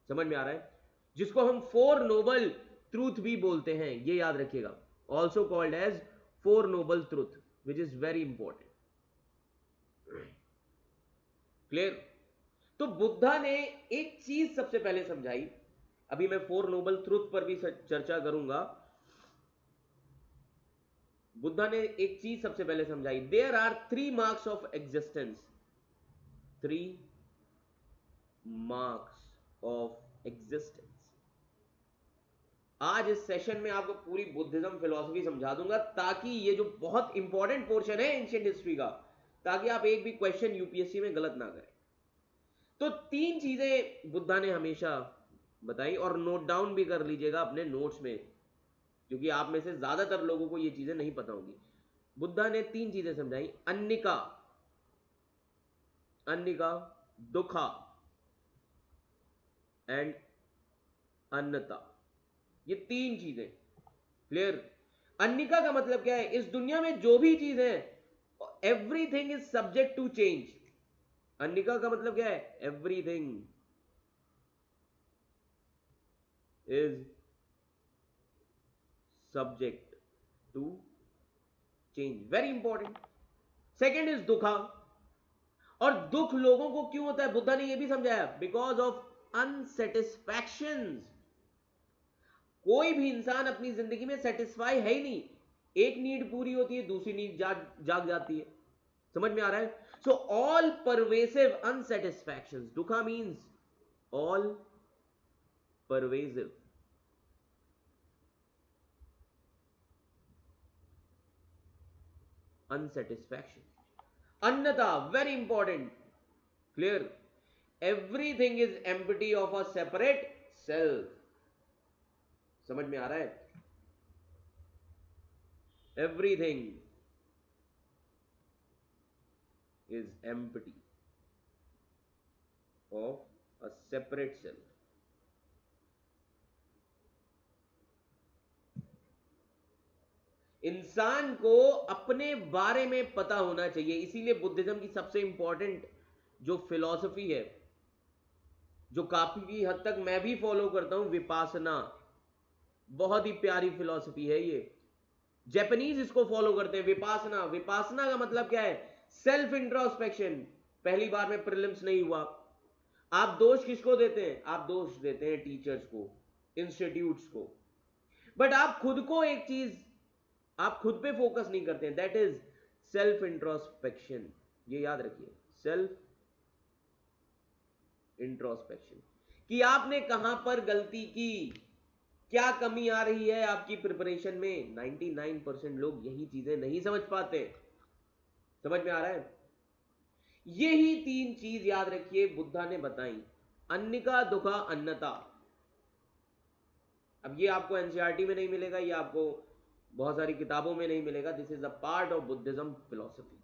समझ में आ रहा है? जिसको हम 4 नोबल ट्रूथ भी बोलते हैं, ये याद रखिएगा. Also called as 4 noble truth, which is very important. Clear? तो बुद्धा ने एक चीज सबसे पहले समझाई. अभी मैं 4 नोबल ट्रूथ पर भी चर्चा करूंगा. बुद्धा ने एक चीज सबसे पहले समझाई. There are 3 marks of existence. 3 marks of existence. आज इस सेशन में आपको पूरी बुद्धिज्म फिलॉसफी समझा दूंगा, ताकि ये जो बहुत इंपॉर्टेंट पोर्शन है एंशिएंट हिस्ट्री का, ताकि आप एक भी क्वेश्चन यूपीएससी में गलत ना करें. तो 3 चीजें बुद्धा ने हमेशा बताई, और नोट डाउन भी कर लीजिएगा अपने नोट्स में, क्योंकि आप में से ज्यादातर लोगों को ये चीजें नहीं पता होंगी. बुद्धा ने 3 चीजें समझाई. अन्निका, अन्निका, दुखा एंड अन्नता. ये 3 चीजें. क्लियर? अन्निका का मतलब क्या है? इस दुनिया में जो भी चीज है, everything is subject to change. Anicca का मतलब क्या है? Everything is subject to change. Very important. Second is dukkha. और दुख लोगों को क्यों होता है? बुद्धा ने यह भी समझाया, बिकॉज ऑफ अनसेटिस्फैक्शन. कोई भी इंसान अपनी जिंदगी में सेटिस्फाई है ही नहीं. एक नीड पूरी होती है, दूसरी नीड जाग जाती है. समझ में आ रहा है? So all pervasive unsatisfaction. Dukkha means all pervasive. Unsatisfaction. Anatta, very important. Clear? Everything is empty of a separate self. समझ में आ रहा है? Everything is empty of a separate self. इंसान को अपने बारे में पता होना चाहिए. इसीलिए बुद्धिज्म की सबसे इंपॉर्टेंट जो फिलॉसफी है, जो काफी हद तक मैं भी फॉलो करता हूं, विपासना. बहुत ही प्यारी फिलॉसफी है ये. जापानीज इसको फॉलो करते हैं, विपासना. विपासना का मतलब क्या है? Self introspection. पहली बार में प्रीलिम्स नहीं हुआ. आप दोष किसको देते हैं? आप दोष देते हैं टीचर्स को, इंस्टीट्यूट्स को. बट आप खुद को एक चीज, आप खुद पे फोकस नहीं करते हैं. दैट इज सेल्फ इंट्रोस्पेक्शन, ये याद रखिए, सेल्फ इंट्रोस्पेक्शन, कि आपने कहां पर गलती की, क्या कमी आ रही है आपकी प्रिपरेशन में। 99% लोग यही चीजें नहीं समझ पाते। समझ में आ रहा है? यही तीन चीज याद रखिए बुद्धा ने बताई, अन्निका दुखा अन्नता। अब ये आपको एनसीईआरटी में नहीं मिलेगा, ये आपको बहुत सारी किताबों में नहीं मिलेगा। This is a part of Buddhism philosophy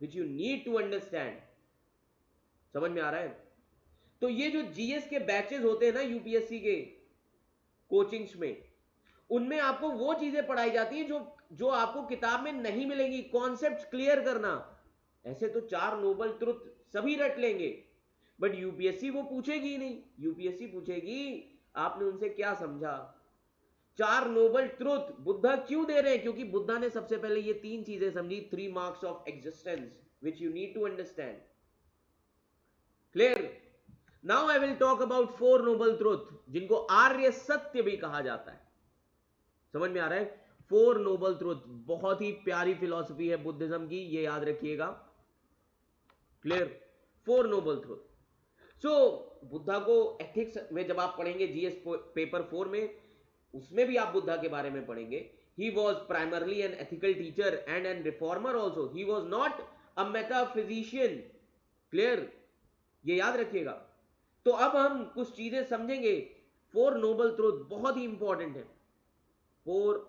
which you need to understand. समझ में आ रहा है? तो ये जो जीएस के बैचेस होते हैं ना यूपीएससी के कोचिंग्स में, उनमें आपको वो चीजें पढ़ाई जाती हैं जो जो आपको किताब में नहीं मिलेंगी। कॉन्सेप्ट क्लियर करना, ऐसे तो 4 नोबल ट्रुथ सभी रट लेंगे, बट यूपीएससी वो पूछेगी ही नहीं। यूपीएससी पूछेगी आपने उनसे क्या समझा। 4 नोबल ट्रुथ बुद्धा क्यों दे रहे हैं? क्योंकि बुद्धा ने सबसे पहले ये 3 चीजें समझी, 3 marks of existence which you need to understand. Clear? Now I will talk about 4 noble truth, जिनको आर्य सत्य भी कहा जाता है। समझ में आ रहा है? 4 नोबल ट्रुथ, बहुत ही प्यारी फिलॉसफी है बुद्धिज्म की, ये याद रखिएगा। Clear? 4 noble truth. So Buddha को एथिक्स में जब आप पढ़ेंगे जीएस पेपर 4 में, उसमें भी आप बुद्धा के बारे में पढ़ेंगे। He was primarily an ethical teacher and an reformer also, he was not a metaphysician. Clear? ये याद रखिएगा। तो अब हम कुछ चीजें समझेंगे। 4 नोबल ट्रुथ बहुत ही इंपॉर्टेंट है। 4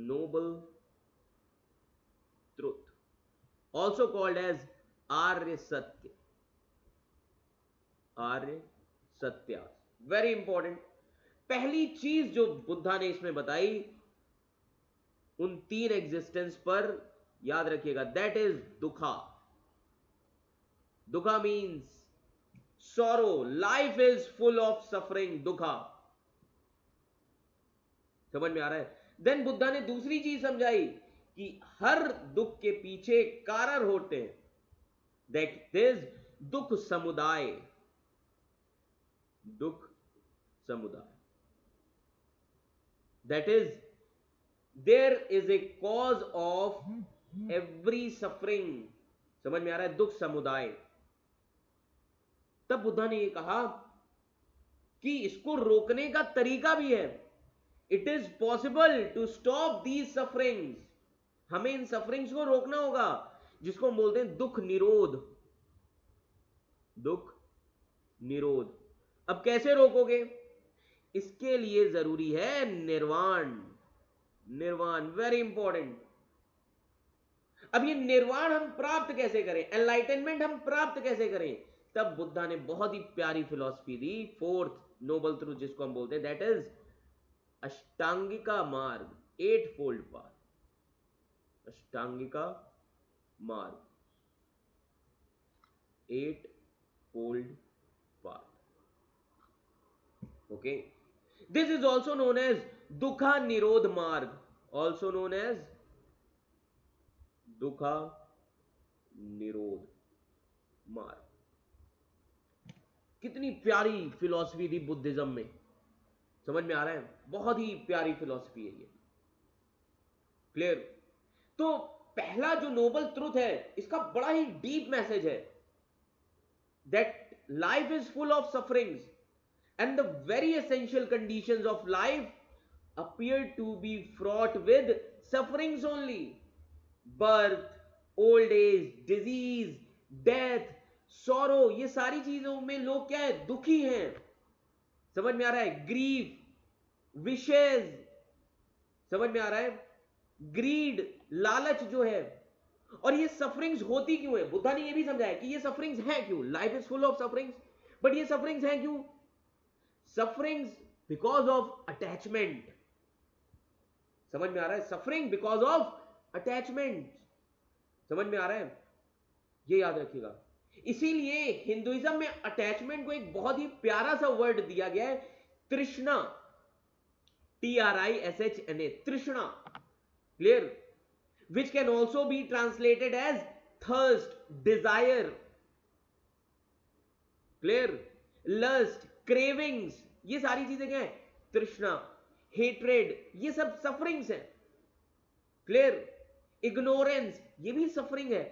noble truth, also called as आर्य सत्य। आर्य सत्य वेरी इंपॉर्टेंट। पहली चीज जो बुद्धा ने इसमें बताई, उन 3 एग्जिस्टेंस पर याद रखिएगा, दैट इज दुखा। दुखा means sorrow, life is full of suffering, दुखा। समझ में आ रहा है? देन बुद्धा ने दूसरी चीज समझाई कि हर दुख के पीछे कारण होते हैं, दैट इज दुख समुदाय। दुख समुदाय, that is there is a cause of every suffering. समझ में आ रहा है? दुख समुदाय। तब बुद्धा ने यह कहा कि इसको रोकने का तरीका भी है। It is possible to stop these sufferings. हमें इन सफरिंग्स को रोकना होगा, जिसको हम बोलते हैं दुख निरोध। दुख निरोध। अब कैसे रोकोगे? इसके लिए जरूरी है निर्वाण। निर्वाण वेरी इंपॉर्टेंट। अब ये निर्वाण हम प्राप्त कैसे करें, एनलाइटनमेंट हम प्राप्त कैसे करें? तब बुद्धा ने बहुत ही प्यारी फिलॉसफी दी, 4th नोबल ट्रूथ जिसको हम बोलते हैं, दैट इज अष्टांगिका मार्ग, 8 फोल्ड पाथ। अष्टांगिका मार्ग, 8 fold path. Okay, this is also known as दुखा निरोध मार्ग, ऑल्सो नोन एज दुखा निरोध मार्ग। कितनी प्यारी फिलॉसफी थी बुद्धिज्म में। समझ में आ रहा है? बहुत ही प्यारी फिलॉसफी है ये। क्लियर? तो पहला जो नोबल ट्रूथ है, इसका बड़ा ही डीप मैसेज है, that life is full of sufferings and the very essential conditions of life appear to be fraught with sufferings only. Birth, old age, disease, death, sorrow, ये सारी चीजों में लोग क्या है? दुखी हैं। समझ में आ रहा है? ग्रीफ, विशेज, समझ में आ रहा है? ग्रीड, लालच जो है। और ये सफरिंग्स होती क्यों है? बुद्धा ने ये भी समझाया कि ये सफरिंग्स हैं क्यों। Life is full of sufferings, but ये सफरिंग्स हैं क्यों? Sufferings because of attachment. समझ में आ रहा है? Suffering because of attachment. समझ में आ रहा है? ये याद रखिएगा। इसीलिए हिंदुइज्म में अटैचमेंट को एक बहुत ही प्यारा सा वर्ड दिया गया है, तृष्णा। TRISHNA, तृष्णा। Clear? Which can also be translated as thirst, desire. Clear? Lust, cravings, ये सारी चीजें क्या है? तृष्णा, हेट्रेड, ये सब सफरिंग्स हैं। क्लियर? इग्नोरेंस, ये भी सफरिंग है।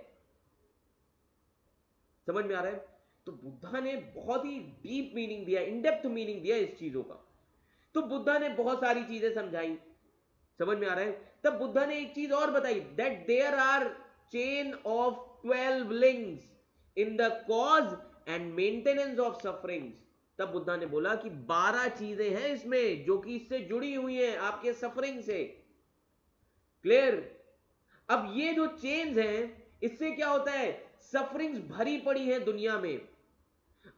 समझ में आ रहा है? तो बुद्धा ने बहुत ही डीप मीनिंग दिया, इन डेप्थ मीनिंग दिया इस चीजों का। तो बुद्धा ने बहुत सारी चीजें समझाई, समझ में आ रहा है? तब बुद्धा ने एक चीज और बताई, that there are chain of 12 links in the cause and maintenance of sufferings. तब बुद्धा ने बोला कि 12 चीजें हैं इसमें जो कि इससे जुड़ी हुई हैं आपके सफरिंग से। क्लियर? अब ये जो चेन्स हैं, इससे क्या होता है, सफरिंग्स भरी पड़ी है दुनिया में।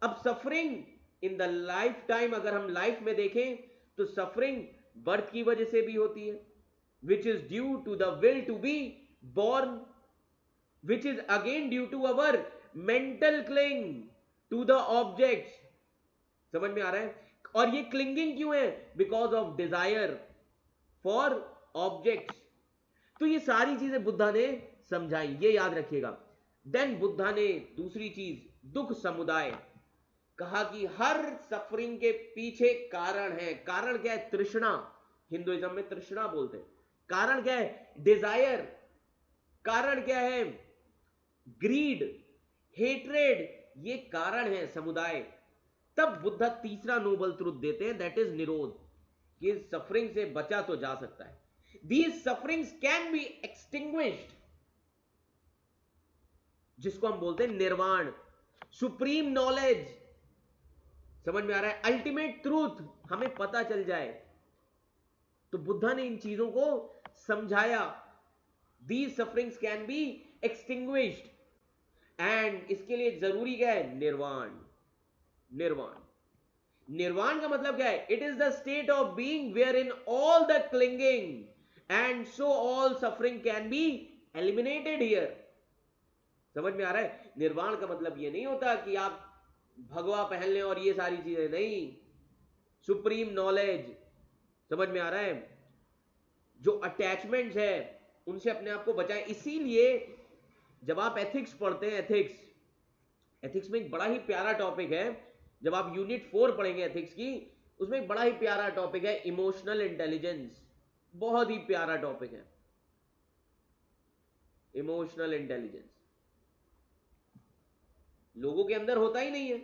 अब suffering in the life time, अगर हम लाइफ में देखें तो सफरिंग बर्थ की वजह से भी होती है, which is due to the will to be born, which is again due to our mental cling to the objects। समझ में आ रहा है? और ये क्लिंगिंग क्यों है? Because of desire for objects. तो ये सारी चीजें बुद्धा ने समझाई, ये याद रखिएगा। देन बुद्धा ने दूसरी चीज, दुख समुदाय, कहा कि हर सफरिंग के पीछे कारण है। कारण क्या है? तृष्णा। हिंदुइज्म में तृष्णा बोलते हैं। कारण क्या है? डिजायर। कारण क्या है? ग्रीड, हेट्रेड, ये कारण है समुदाय। तब बुद्धा तीसरा नोबल ट्रुथ देते हैं, दैट इज निरोध, कि सफरिंग से बचा तो जा सकता है। These sufferings can be extinguished, जिसको हम बोलते हैं निर्वाण, सुप्रीम नॉलेज। समझ में आ रहा है? अल्टीमेट ट्रूथ हमें पता चल जाए। तो बुद्धा ने इन चीजों को समझाया, these sufferings can be extinguished, and इसके लिए जरूरी क्या है? निर्वाण। निर्वाण, निर्वाण का मतलब क्या है? It is the state of being where in all the clinging and so all suffering can be eliminated here. समझ में आ रहा है? निर्वाण का मतलब ये नहीं होता कि आप भगवा पहन लें और ये सारी चीजें, नहीं। सुप्रीम नॉलेज, समझ में आ रहा है? जो अटैचमेंट्स है उनसे अपने आप को बचाएं। इसीलिए जब आप एथिक्स पढ़ते हैं, एथिक्स में एक बड़ा ही प्यारा टॉपिक है, जब आप यूनिट 4 पढ़ेंगे एथिक्स की, उसमें एक बड़ा ही प्यारा टॉपिक है इमोशनल इंटेलिजेंस। बहुत ही प्यारा टॉपिक है इमोशनल इंटेलिजेंस। लोगों के अंदर होता ही नहीं है।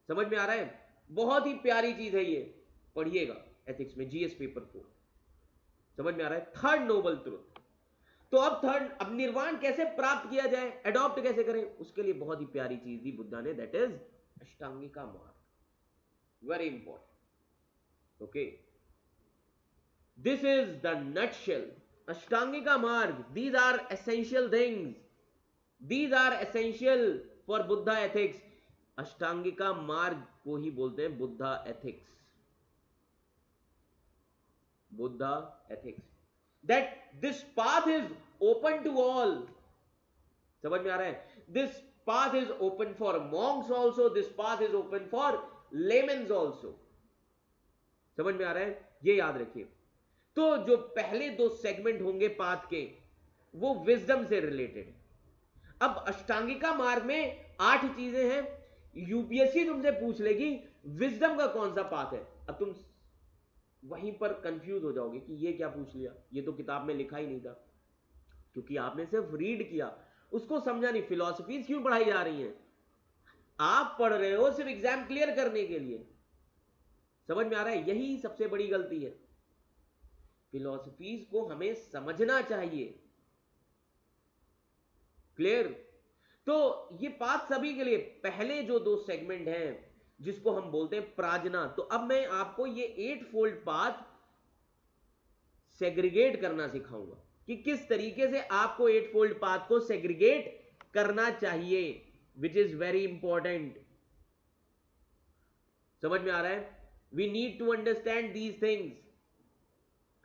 समझ में आ रहा है? बहुत ही प्यारी चीज है ये, पढ़िएगा एथिक्स में, जीएस पेपर 4। समझ में आ रहा है? Third noble truth. तो अब निर्वाण कैसे प्राप्त किया जाए, एडॉप्ट कैसे करें, उसके लिए बहुत ही प्यारी चीज दी बुद्धा ने, that is Ashtangika Marga. Very important. Okay, this is the nutshell. Ashtangika Marga, these are essential things, these are essential for Buddha ethics. अष्टांगिका मार्ग को ही बोलते हैं Buddha ethics. Buddha ethics, that this path is open to all. समझ में आ रहा है? This path is open for monks also, this path is open for laymen also। समझ में आ रहा है? ये याद रखिए। तो जो पहले 2 सेगमेंट होंगे पाथ के, वो विजडम से रिलेटेड है। अब अष्टांगिका मार्ग में 8 चीजें हैं। यूपीएससी तुमसे पूछ लेगी विजडम का कौन सा पाथ है, अब तुम वहीं पर कंफ्यूज हो जाओगे कि ये क्या पूछ लिया, ये तो किताब में लिखा ही नहीं था, क्योंकि आपने सिर्फ रीड किया, उसको समझा नहीं। फिलॉसफीज क्यों पढ़ाई जा रही हैं? आप पढ़ रहे हो सिर्फ एग्जाम क्लियर करने के लिए। समझ में आ रहा है? यही सबसे बड़ी गलती है। फिलॉसफीज को हमें समझना चाहिए। क्लियर? तो ये पाथ सभी के लिए, पहले जो 2 सेगमेंट हैं जिसको हम बोलते हैं प्राजना। तो अब मैं आपको ये 8 फोल्ड पाथ सेग्रीगेट करना सिखाऊंगा कि किस तरीके से आपको 8 फोल्ड पाथ को सेग्रीगेट करना चाहिए, विच इज वेरी इंपॉर्टेंट। समझ में आ रहा है? We need to understand these things.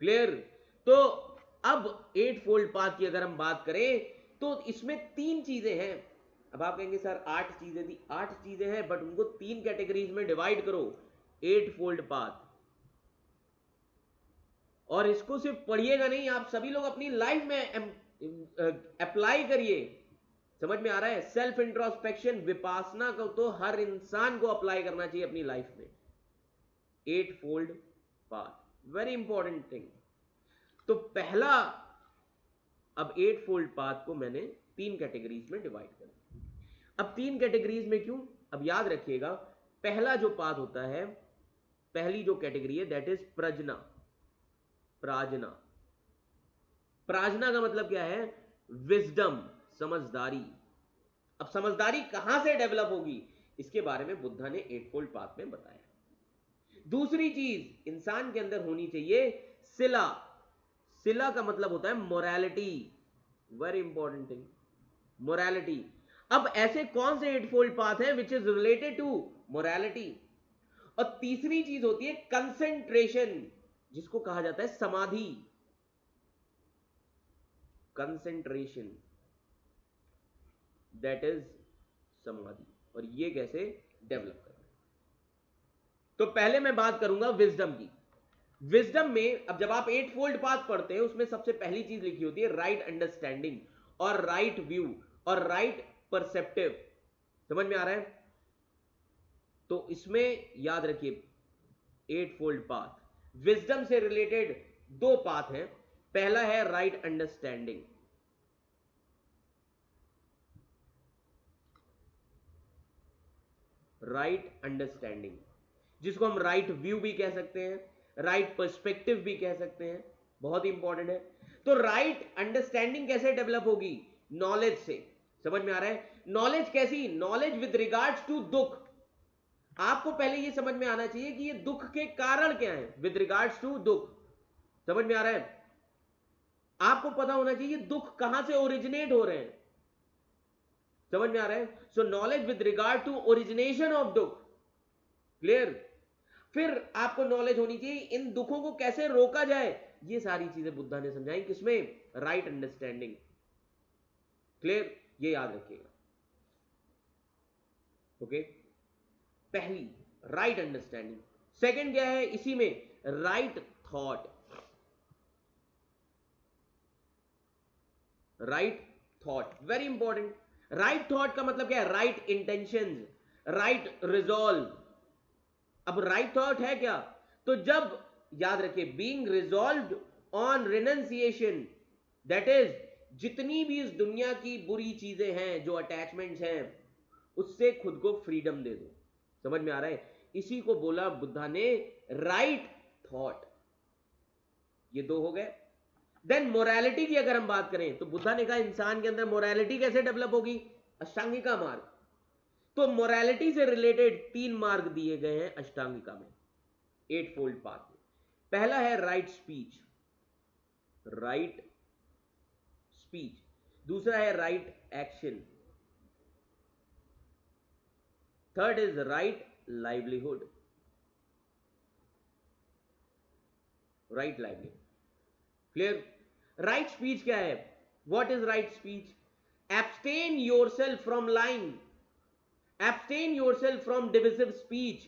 Clear? तो अब 8 फोल्ड पाथ की अगर हम बात करें तो इसमें 3 चीजें हैं। अब आप कहेंगे सर 8 चीजें थी, 8 चीजें हैं बट उनको 3 कैटेगरीज में डिवाइड करो। 8 फोल्ड पाथ, और इसको सिर्फ पढ़िएगा नहीं, आप सभी लोग अपनी लाइफ में अप्लाई करिए। समझ में आ रहा है? सेल्फ इंट्रोस्पेक्शन, विपासना को तो हर इंसान को अप्लाई करना चाहिए अपनी लाइफ में। 8 fold path, very important thing. तो पहला अब एट फोल्ड पाथ को मैंने तीन कैटेगरीज में डिवाइड कर दिया। अब तीन कैटेगरीज में क्यों? अब याद रखिएगा, पहला जो पाथ होता है, पहली जो कैटेगरी है दैट इज प्रजना। प्राजना, प्राजना का मतलब क्या है? विजडम, समझदारी। अब समझदारी कहां से डेवलप होगी, इसके बारे में बुद्धा ने एट फोल्ड पाथ में बताया। दूसरी चीज इंसान के अंदर होनी चाहिए सिला। सिला का मतलब होता है morality, very important thing, morality. अब ऐसे कौन से एट फोल्ड पाथ है which is related to morality? और तीसरी चीज होती है कंसेंट्रेशन, जिसको कहा जाता है समाधि, कंसेंट्रेशन, दैट इज समाधि। और ये कैसे डेवलप करना है? तो पहले मैं बात करूंगा विजडम की। विजडम में अब जब आप एट फोल्ड पाथ पढ़ते हैं, उसमें सबसे पहली चीज लिखी होती है राइट अंडरस्टैंडिंग और राइट व्यू और राइट परसेप्टिव। समझ में आ रहा है? तो इसमें याद रखिए एट फोल्ड पाथ विजडम से रिलेटेड दो पाथ हैं। पहला है राइट अंडरस्टैंडिंग, राइट अंडरस्टैंडिंग, जिसको हम राइट व्यू भी कह सकते हैं, राइट पर्सपेक्टिव भी कह सकते हैं, बहुत इंपॉर्टेंट है। तो राइट अंडरस्टैंडिंग कैसे डेवलप होगी? नॉलेज से। समझ में आ रहा है? नॉलेज कैसी? नॉलेज विद रिगार्ड्स टू दुख। आपको पहले ये समझ में आना चाहिए कि ये दुख के कारण क्या है, विद रिगार्ड्स टू दुख। समझ में आ रहा है? आपको पता होना चाहिए दुख कहां से ओरिजिनेट हो रहे हैं। समझ में आ रहा है? So knowledge with regard to origination of दुख, क्लियर। फिर आपको नॉलेज होनी चाहिए इन दुखों को कैसे रोका जाए। ये सारी चीजें बुद्धा ने समझाई, किसमें? Right understanding, clear. ये याद रखिएगा, ओके। पहली राइट अंडरस्टैंडिंग। सेकंड क्या है इसी में? Right thought, right thought, very important. Right thought का मतलब क्या है? Right intentions, right resolve. अब राइट थॉट है क्या? तो जब याद रखिए being resolved on renunciation, that is जितनी भी इस दुनिया की बुरी चीजें हैं, जो अटैचमेंट्स हैं, उससे खुद को फ्रीडम दे दो। समझ में आ रहा है? इसी को बोला बुद्धा ने राइट थॉट। ये दो हो गए। देन मोरालिटी की अगर हम बात करें तो बुद्धा ने कहा इंसान के अंदर मोरालिटी कैसे डेवलप होगी? अष्टांगिका मार्ग। तो मोरालिटी से रिलेटेड तीन मार्ग दिए गए हैं अष्टांगिका में, एट फोल्ड पाथ में। पहला है राइट स्पीच, राइट स्पीच। दूसरा है right action. Third is right livelihood, right livelihood, clear. Right speech क्या है? What is right speech? Abstain yourself from lying, abstain yourself from divisive speech.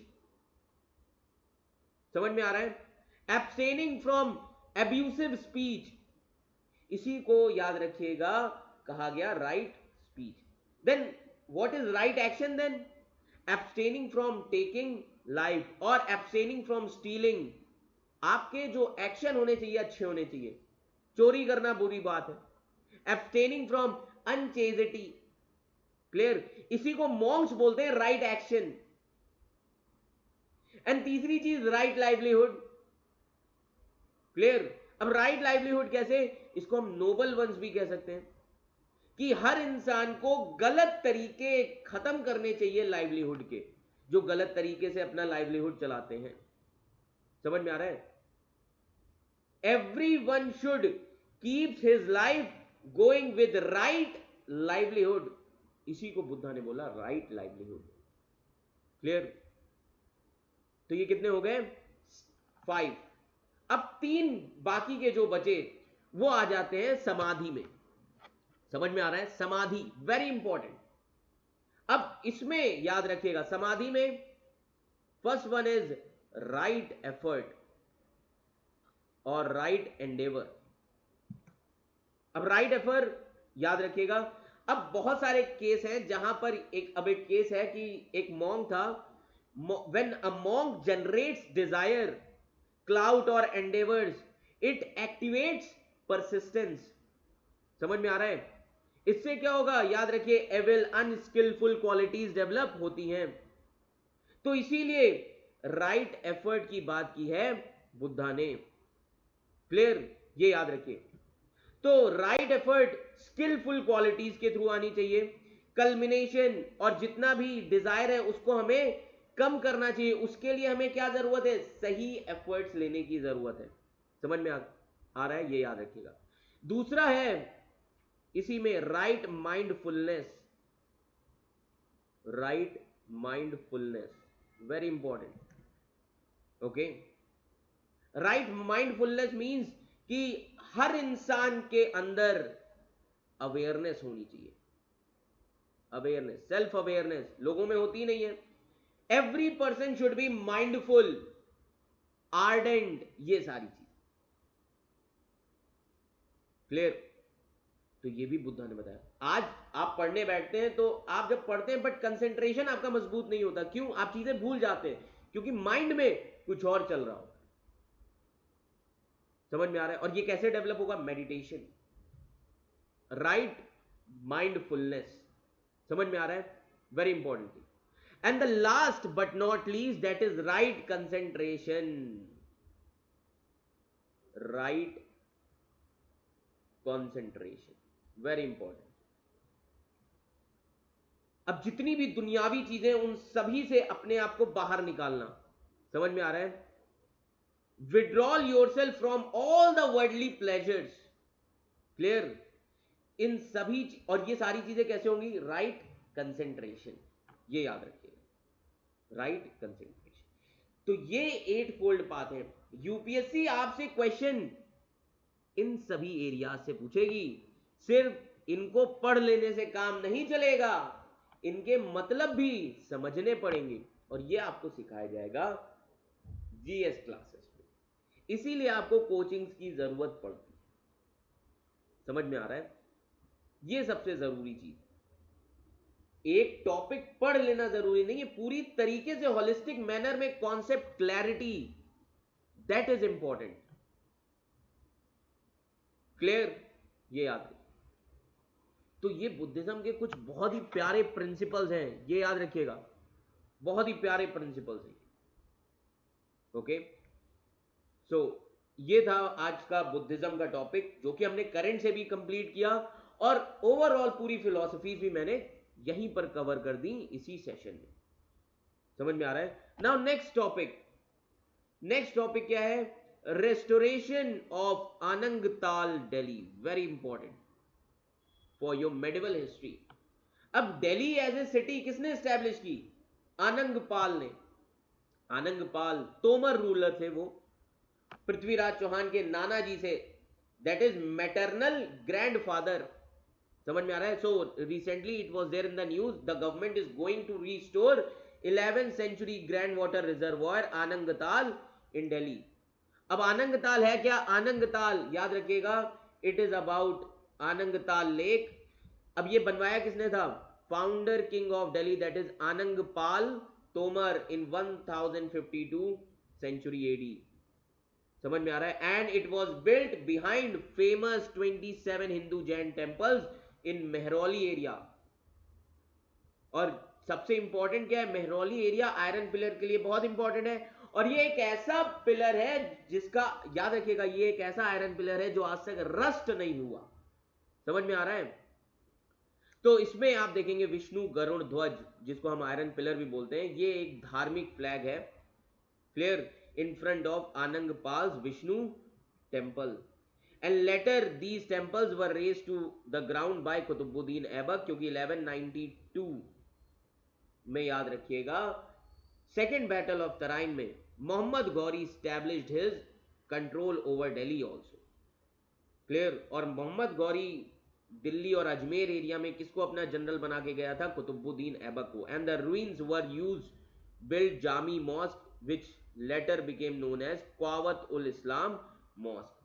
समझ में आ रहा है? एब्सटेनिंग फ्रॉम एब्यूसिव स्पीच, इसी को याद रखिएगा कहा गया right speech. Then what is right action? Then abstaining from taking life और एब्सटेनिंग फ्रॉम स्टीलिंग। आपके जो एक्शन होने चाहिए अच्छे होने चाहिए। चोरी करना बुरी बात है। Abstaining from unchastity, clear. इसी को मॉन्क्स बोलते हैं राइट एक्शन। एंड तीसरी चीज राइट लाइवलीहुड, क्लियर। अब राइट लाइवलीहुड कैसे? इसको हम नोबल वंस भी कह सकते हैं, कि हर इंसान को गलत तरीके खत्म करने चाहिए लाइवलीहुड के, जो गलत तरीके से अपना लाइवलीहुड चलाते हैं। समझ में आ रहा है? Everyone should keep his life going with right livelihood, इसी को बुद्धा ने बोला राइट लाइवलीहुड, क्लियर। तो ये कितने हो गए? 5। अब तीन बाकी के जो बचे वो आ जाते हैं समाधि में। समझ में आ रहा है? समाधि वेरी इंपॉर्टेंट। अब इसमें याद रखिएगा समाधि में first one is right effort और राइट एंडेवर। अब राइट एफर्ट याद रखिएगा। अब बहुत सारे केस हैं जहां पर एक केस है कि एक मॉन्क था। When a monk generates desire, clout और एंडेवर्स, इट एक्टिवेट्स परसिस्टेंस। समझ में आ रहा है? इससे क्या होगा, याद रखिए, एविल अनस्किलफुल क्वालिटीज डेवलप होती हैं। तो इसीलिए राइट एफर्ट की बात की है बुद्धा ने। क्लियर, ये याद रखिए। तो राइट एफर्ट स्किलफुल क्वालिटीज के थ्रू आनी चाहिए। कल्मिनेशन और जितना भी डिजायर है उसको हमें कम करना चाहिए। उसके लिए हमें क्या जरूरत है, सही एफर्ट्स लेने की जरूरत है। समझ में आ रहा है, ये याद रखिएगा। दूसरा है इसी में right mindfulness. Right mindfulness very important. Okay, right mindfulness means कि हर इंसान के अंदर अवेयरनेस होनी चाहिए। अवेयरनेस, सेल्फ अवेयरनेस लोगों में होती नहीं है। Every person should be mindful, ardent, ये सारी चीज। क्लियर? तो ये भी बुद्धा ने बताया। आज आप पढ़ने बैठते हैं तो आप जब पढ़ते हैं बट कंसेंट्रेशन आपका मजबूत नहीं होता। क्यों? आप चीजें भूल जाते हैं क्योंकि माइंड में कुछ और चल रहा होता है। समझ में आ रहा है? और ये कैसे डेवलप होगा? Meditation, right mindfulness. समझ में आ रहा है? Very important thing. And the last but not least, that is right concentration. Right concentration very important. अब जितनी भी दुनियावी चीजें, उन सभी से अपने आप को बाहर निकालना। समझ में आ रहा है? Withdrawal yourself from all the worldly pleasures. Clear? इन सभी और ये सारी चीजें कैसे होंगी? राइट कंसेंट्रेशन, ये याद रखिएगा, राइट कंसेंट्रेशन। तो ये 8 फोल्ड पाथ है। यूपीएससी आपसे क्वेश्चन इन सभी एरिया से पूछेगी। सिर्फ इनको पढ़ लेने से काम नहीं चलेगा, इनके मतलब भी समझने पड़ेंगे और ये आपको सिखाया जाएगा जीएस क्लासेस में। इसीलिए आपको कोचिंग्स की जरूरत पड़ती है। समझ में आ रहा है? ये सबसे जरूरी चीज। एक टॉपिक पढ़ लेना जरूरी नहीं है, पूरी तरीके से होलिस्टिक मैनर में concept clarity, that is important. Clear? ये याद रखिए। तो ये बुद्धिज्म के कुछ बहुत ही प्यारे प्रिंसिपल्स हैं, ये याद रखिएगा, बहुत ही प्यारे प्रिंसिपल्स हैं। ओके, सो ये था आज का बुद्धिज्म का टॉपिक, जो कि हमने करंट से भी कंप्लीट किया और ओवरऑल पूरी फिलॉसफी भी मैंने यहीं पर कवर कर दी इसी सेशन में। समझ में आ रहा है? Now next topic, next topic क्या है? Restoration of Anangtal Delhi, very important for your medieval history. अब दिल्ली एज ए सिटी किसने स्टैब्लिश की? आनंगपाल ने। आनंगपाल तोमर रूलर थे वो, पृथ्वीराज चौहान के नाना जी से, दैट इज मैटरनल ग्रैंडफादर। समझ में आ रहा है? So recently it was there in the news, the government is going to restore 11th century grand water reservoir Anangtal in Delhi. अब आनंगताल है क्या? आनंगताल याद रखिएगा, it is about Anangtal lake. अब ये बनवाया किसने था? Founder king of Delhi, that is Anangpal Tomar in 1052 century AD. समझ में आ रहा है? And it was built behind famous 27 Hindu Jain temples in Mehrauli area. और सबसे इंपॉर्टेंट क्या है? मेहरौली एरिया आयरन पिलर के लिए बहुत इंपॉर्टेंट है। और ये एक ऐसा पिलर है जिसका, याद रखिएगा, ये एक ऐसा आयरन पिलर है जो आज तक रस्ट नहीं हुआ। समझ में आ रहा है? तो इसमें आप देखेंगे विष्णु गरुड़ ध्वज, जिसको हम आयरन पिलर भी बोलते हैं, ये एक धार्मिक फ्लैग है। Clear? in front of Anangpal's Vishnu temple, and later these temples were raised to the ground by Qutbuddin Aibak, क्योंकि 1192 में, याद रखिएगा, सेकेंड बैटल ऑफ तराइन में Mohammad Ghori established his control over Delhi also. Clear? और मोहम्मद गौरी दिल्ली और अजमेर एरिया में किसको अपना जनरल बना के गया था? कुतुबुद्दीन ऐबक को। And the ruins were used built Jami mosque which later became known as क्वावत ul Islam mask.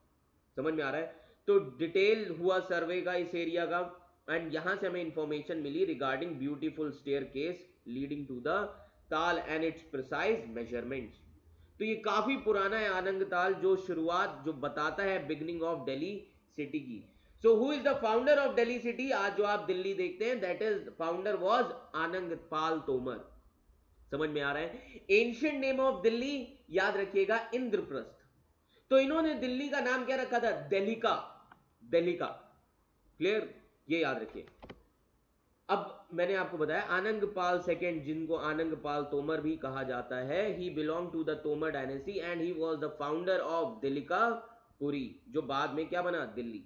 समझ में आ रहा है? तो डिटेल हुआ सर्वे का इस एरिया का, एंड यहां से हमें इंफॉर्मेशन मिली regarding beautiful staircase leading to the tal and its precise measurements. तो ये काफी पुराना है आनंद ताल, जो शुरुआत जो बताता है बिगनिंग ऑफ दिल्ली सिटी की। So who is the founder of Delhi city? आज जो आप दिल्ली देखते हैं, that is founder was Anandpal Tomar. समझ में आ रहा है? एंशिएंट नेम ऑफ दिल्ली याद रखिएगा इंद्रप्रस्थ। तो इन्होंने दिल्ली का नाम क्या रखा था? दिल्ली का। क्लियर? ये याद रखिए। अब मैंने आपको बताया आनंदपाल सेकेंड, जिनको आनंदपाल तोमर भी कहा जाता है, he belong to the Tomar dynasty and he was the founder of Dhillikapuri, जो बाद में क्या बना? दिल्ली।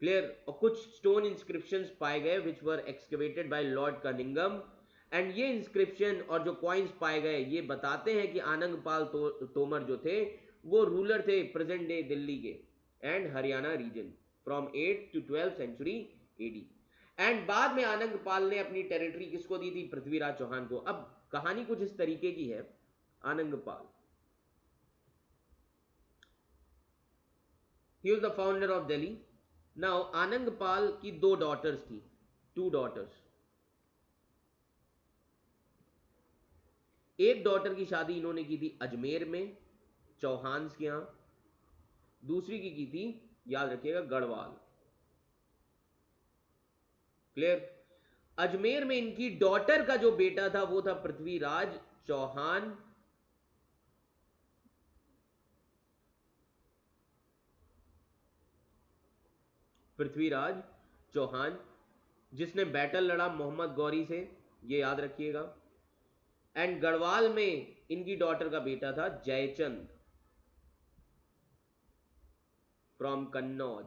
क्लियर? और कुछ स्टोन इंस्क्रिप्शंस पाए गए which were excavated by lord Cunningham, and ये इंस्क्रिप्शन और जो कॉइन्स पाए गए ये बताते हैं कि आनंदपाल तोमर जो थे वो रूलर थे प्रेजेंट डे दिल्ली के and Haryana region from 8th to 12th century AD. And बाद में आनंदपाल ने अपनी टेरिटरी किसको दी थी? पृथ्वीराज चौहान को। अब कहानी कुछ इस तरीके की है। Anandpal, he was the founder of Delhi. Now Anandpal की दो डॉटर्स थी, टू डॉटर्स। एक डॉटर की शादी इन्होंने की थी अजमेर में चौहान के यहां, दूसरी की थी याद रखिएगा गढ़वाल। क्लियर? अजमेर में इनकी डॉटर का जो बेटा था वो था पृथ्वीराज चौहान, पृथ्वीराज चौहान जिसने बैटल लड़ा मोहम्मद गौरी से, ये याद रखिएगा। एंड गढ़वाल में इनकी डॉटर का बेटा था जयचंद फ्रॉम कन्नौज।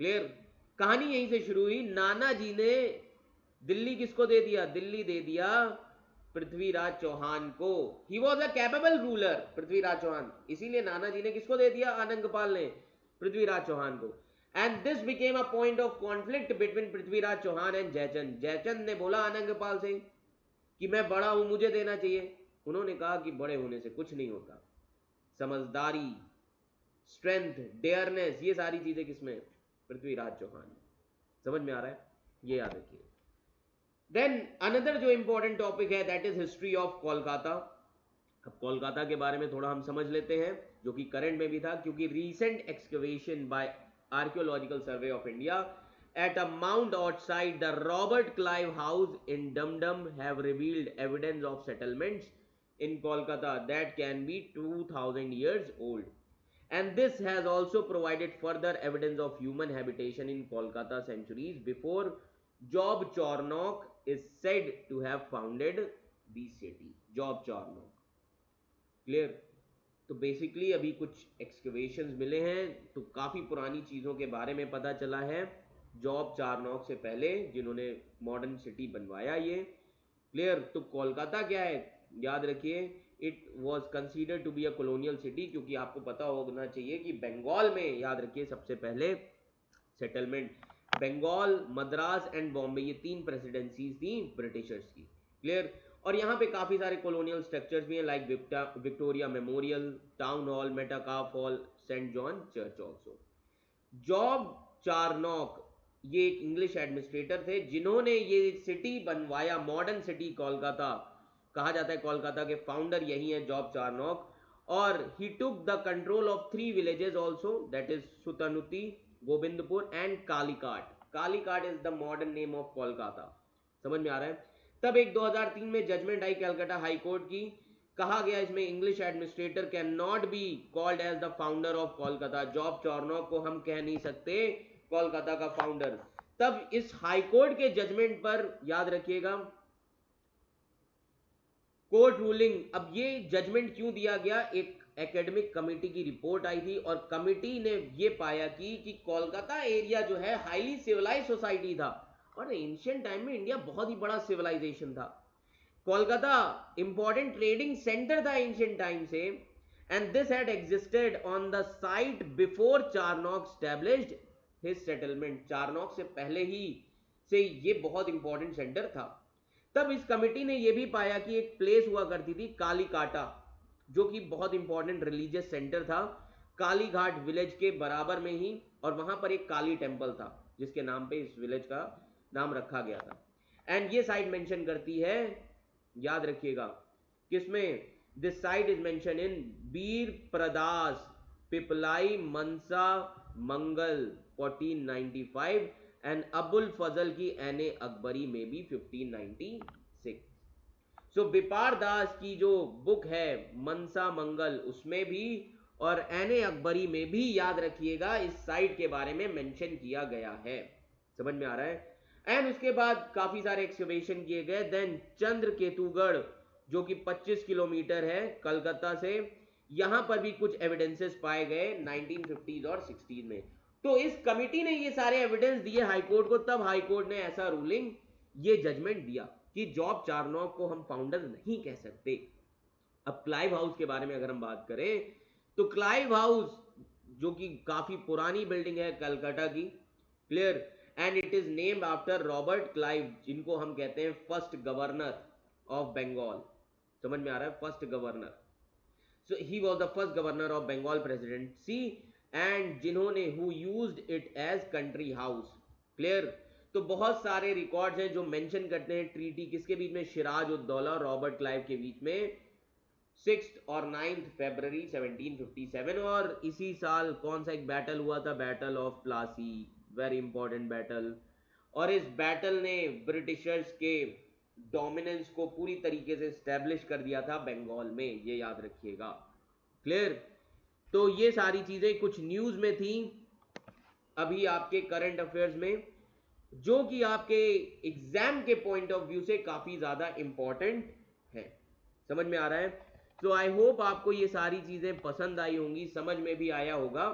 क्लियर? कहानी यहीं से शुरू हुई। नाना जी ने दिल्ली किसको दे दिया? दिल्ली दे दिया पृथ्वीराज चौहान को। He was a capable ruler, Prithviraj Chauhan, इसीलिए नाना जी ने किसको दे दिया? आनंदपाल ने पृथ्वीराज चौहान को। And this became a point of conflict between Prithviraj Chauhan and Jaichand. Jaichand ने बोला आनंदपाल से कि मैं बड़ा हूं, मुझे देना चाहिए। उन्होंने कहा कि बड़े होने से कुछ नहीं होता, समझदारी, स्ट्रेंथ, डेयरनेस, ये सारी चीजें किसमें? पृथ्वीराज चौहान। समझ में आ रहा है? ये याद रखिए। देन अनदर जो इंपॉर्टेंट टॉपिक है that is history of Kolkata. अब कोलकाता के बारे में थोड़ा हम समझ लेते हैं, जो कि करंट में भी था, क्योंकि recent excavation by Archaeological Survey of India at a mount outside the Robert Clive House in Dum Dum have revealed evidence of settlements in Kolkata that can be 2000 years old, and this has also provided further evidence of human habitation in Kolkata centuries before. Job Charnock is said to have founded the city. Job Charnock. Clear? तो basically अभी कुछ excavations मिले हैं तो काफी पुरानी चीजों के बारे में पता चला है जॉब चारनॉक से पहले, जिन्होंने मॉडर्न सिटी बनवाया ये। क्लियर? तो कोलकाता क्या है याद रखिए, it was consider to be a colonial city, क्योंकि आपको पता होना चाहिए कि बंगाल में याद रखिए सबसे पहले सेटलमेंट, बंगाल, मद्रास एंड बॉम्बे, ये तीन प्रेसिडेंसीज थी ब्रिटिशर्स की। क्लियर? और यहाँ पे काफी सारे कॉलोनियल स्ट्रक्चर्स भी हैं, like Victoria Memorial, Town Hall, Metcalfe Hall, Saint John Church also. Job Charnock ये एक इंग्लिश एडमिनिस्ट्रेटर थे जिन्होंने ये सिटी बनवाया, मॉडर्न सिटी कोलकाता कहा जाता है। कोलकाता के फाउंडर यही है जॉब चारनॉक। और he took the control of 3 villages also, that is Sutanuti, Govindpur and Kalikata. Kalikata is the modern name of Kolkata. समझ में आ रहा है? तब एक 2003 में जजमेंट आई कलकत्ता हाई कोर्ट की, कहा गया इसमें English administrator can not be called as the founder of Kolkata. Job Charnock को हम कह नहीं सकते कोलकाता का फाउंडर। तब इस हाई कोर्ट के जजमेंट पर याद रखिएगा कोर्ट रूलिंग। अब ये जजमेंट क्यों दिया गया? एक एकेडमिक कमेटी की रिपोर्ट आई थी और कमेटी ने ये पाया कि कोलकाता एरिया जो है हाईली सिविलाइज सोसाइटी था, और एंशिएंट टाइम में इंडिया बहुत ही बड़ा सिविलाइजेशन था। कोलकाता इंपॉर्टेंट ट्रेडिंग सेंटर था एंशिएंट टाइम से, and this had existed on the site before Charnock established his settlement. Charnock से पहले ही से ये बहुत इंपॉर्टेंट सेंटर था। तब इस कमेटी ने यह भी पाया कि एक प्लेस हुआ करती थी कालीकाटा, जो कि बहुत इंपॉर्टेंट रिलीजियस सेंटर था, कालीघाट विलेज के बराबर में ही, और वहां पर एक काली टेम्पल था जिसके नाम पे इस विलेज का नाम रखा गया था। एंड ये साइट मेंशन करती है, याद रखिएगा किसमें, this site is mention in Bipradas Pipilai Manasa Mangal 1495 and Abul Fazal की एन ए अकबरी में भी 1596। सो बिपार दास की जो बुक है मनसा मंगल उसमें भी और एन ए अकबरी में भी याद रखिएगा इस साइट के बारे में मेंशन किया गया है। समझ में आ रहा है। एंड उसके बाद काफी सारे एक्सकवेशन किए गए। देन चंद्र केतुगढ़ जो कि 25 किलोमीटर है कलकत्ता से, यहां पर भी कुछ एविडेंसेस पाए गए 1950s और 60s में। तो इस कमिटी ने ये सारे एविडेंस दिए हाईकोर्ट को, तब हाईकोर्ट ने ऐसा रूलिंग ये जजमेंट दिया कि जॉब चार्नोक को हम फाउंडर नहीं कह सकते। अब क्लाइव हाउस के बारे में अगर हम बात करें तो क्लाइव हाउस जो कि काफी पुरानी बिल्डिंग है कलकत्ता की, clear, and it is named after Robert Clive जिनको हम कहते हैं फर्स्ट गवर्नर ऑफ बंगाल। समझ में आ रहा है, first governor. So he was the first governor of Bengal presidency and जिन्होंने who used it as country house, clear. तो बहुत सारे रिकॉर्ड्स हैं जो मेंशन करते हैं ट्रीटी किसके बीच में, सिराज उद्दौला और रॉबर्ट क्लाइव के बीच में 6 और 9 फरवरी 1757। और इसी साल कौन सा एक बैटल हुआ था, battle of Plassey, very important battle. और इस बैटल ने ब्रिटिशर्स के डोमिनेंस को पूरी तरीके से स्टैब्लिश कर दिया था बंगाल में, ये याद रखिएगा, क्लियर। तो ये सारी चीजें कुछ न्यूज में थी अभी आपके करंट अफेयर्स में, जो कि आपके एग्जाम के पॉइंट ऑफ व्यू से काफी ज्यादा इंपॉर्टेंट है। समझ में आ रहा है। तो आई होप आपको ये सारी चीजें पसंद आई होंगी, समझ में भी आया होगा।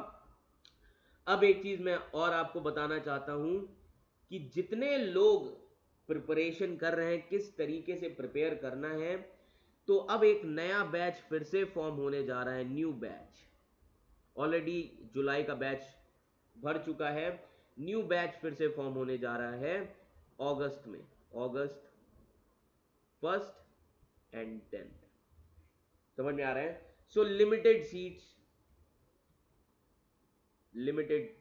अब एक चीज मैं और आपको बताना चाहता हूं कि जितने लोग प्रिपरेशन कर रहे हैं किस तरीके से प्रिपेयर करना है, तो अब एक नया बैच फिर से फॉर्म होने जा रहा है, न्यू बैच। ऑलरेडी जुलाई का बैच भर चुका है, न्यू बैच फिर से फॉर्म होने जा रहा है अगस्त में, अगस्त 1 एंड 10। समझ में आ रहा है। So limited seats, limited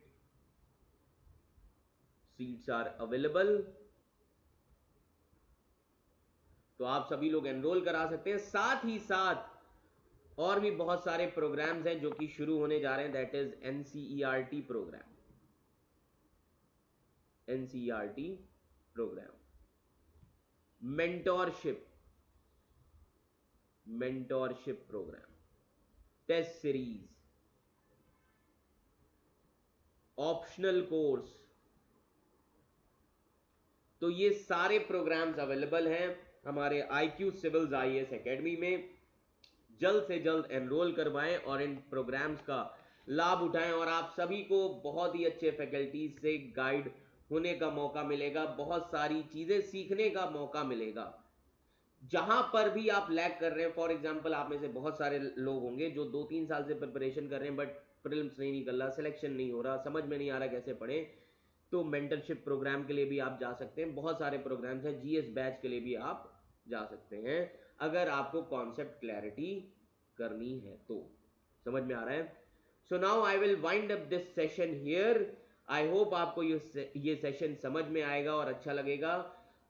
seats are available, तो आप सभी लोग एनरोल करा सकते हैं। साथ ही साथ और भी बहुत सारे प्रोग्राम्स हैं जो कि शुरू होने जा रहे हैं, that is NCERT programme, NCERT programme, mentorship, mentorship programme, test series, optional course. तो ये सारे प्रोग्राम्स अवेलेबल हैं हमारे IQ सिविल्स IAS एकेडमी में। जल्द से जल्द एनरोल करवाएं और इन प्रोग्राम्स का लाभ उठाएं, और आप सभी को बहुत ही अच्छे फैकल्टीज से गाइड होने का मौका मिलेगा, बहुत सारी चीजें सीखने का मौका मिलेगा। जहां पर भी आप लैग कर रहे हैं, फॉर एग्जांपल आप में से बहुत सारे लोग होंगे जो 2-3 साल से प्रिपरेशन कर रहे हैं बट प्रीलिम्स नहीं निकल रहा, सिलेक्शन नहीं हो रहा, समझ में नहीं आ रहा कैसे पढ़े, तो मेंटरशिप प्रोग्राम के लिए भी आप जा सकते हैं। बहुत सारे प्रोग्राम्स हैं, GS बैच के लिए भी आप जा सकते हैं अगर आपको कॉन्सेप्ट क्लैरिटी करनी है तो। समझ में आ रहा है। So now I will wind up this session here. I hope आपको ये सेशन समझ में आएगा और अच्छा लगेगा।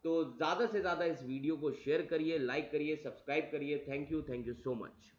तो ज्यादा से ज्यादा इस वीडियो को शेयर करिए, लाइक करिए, सब्सक्राइब करिए। Thank you so much.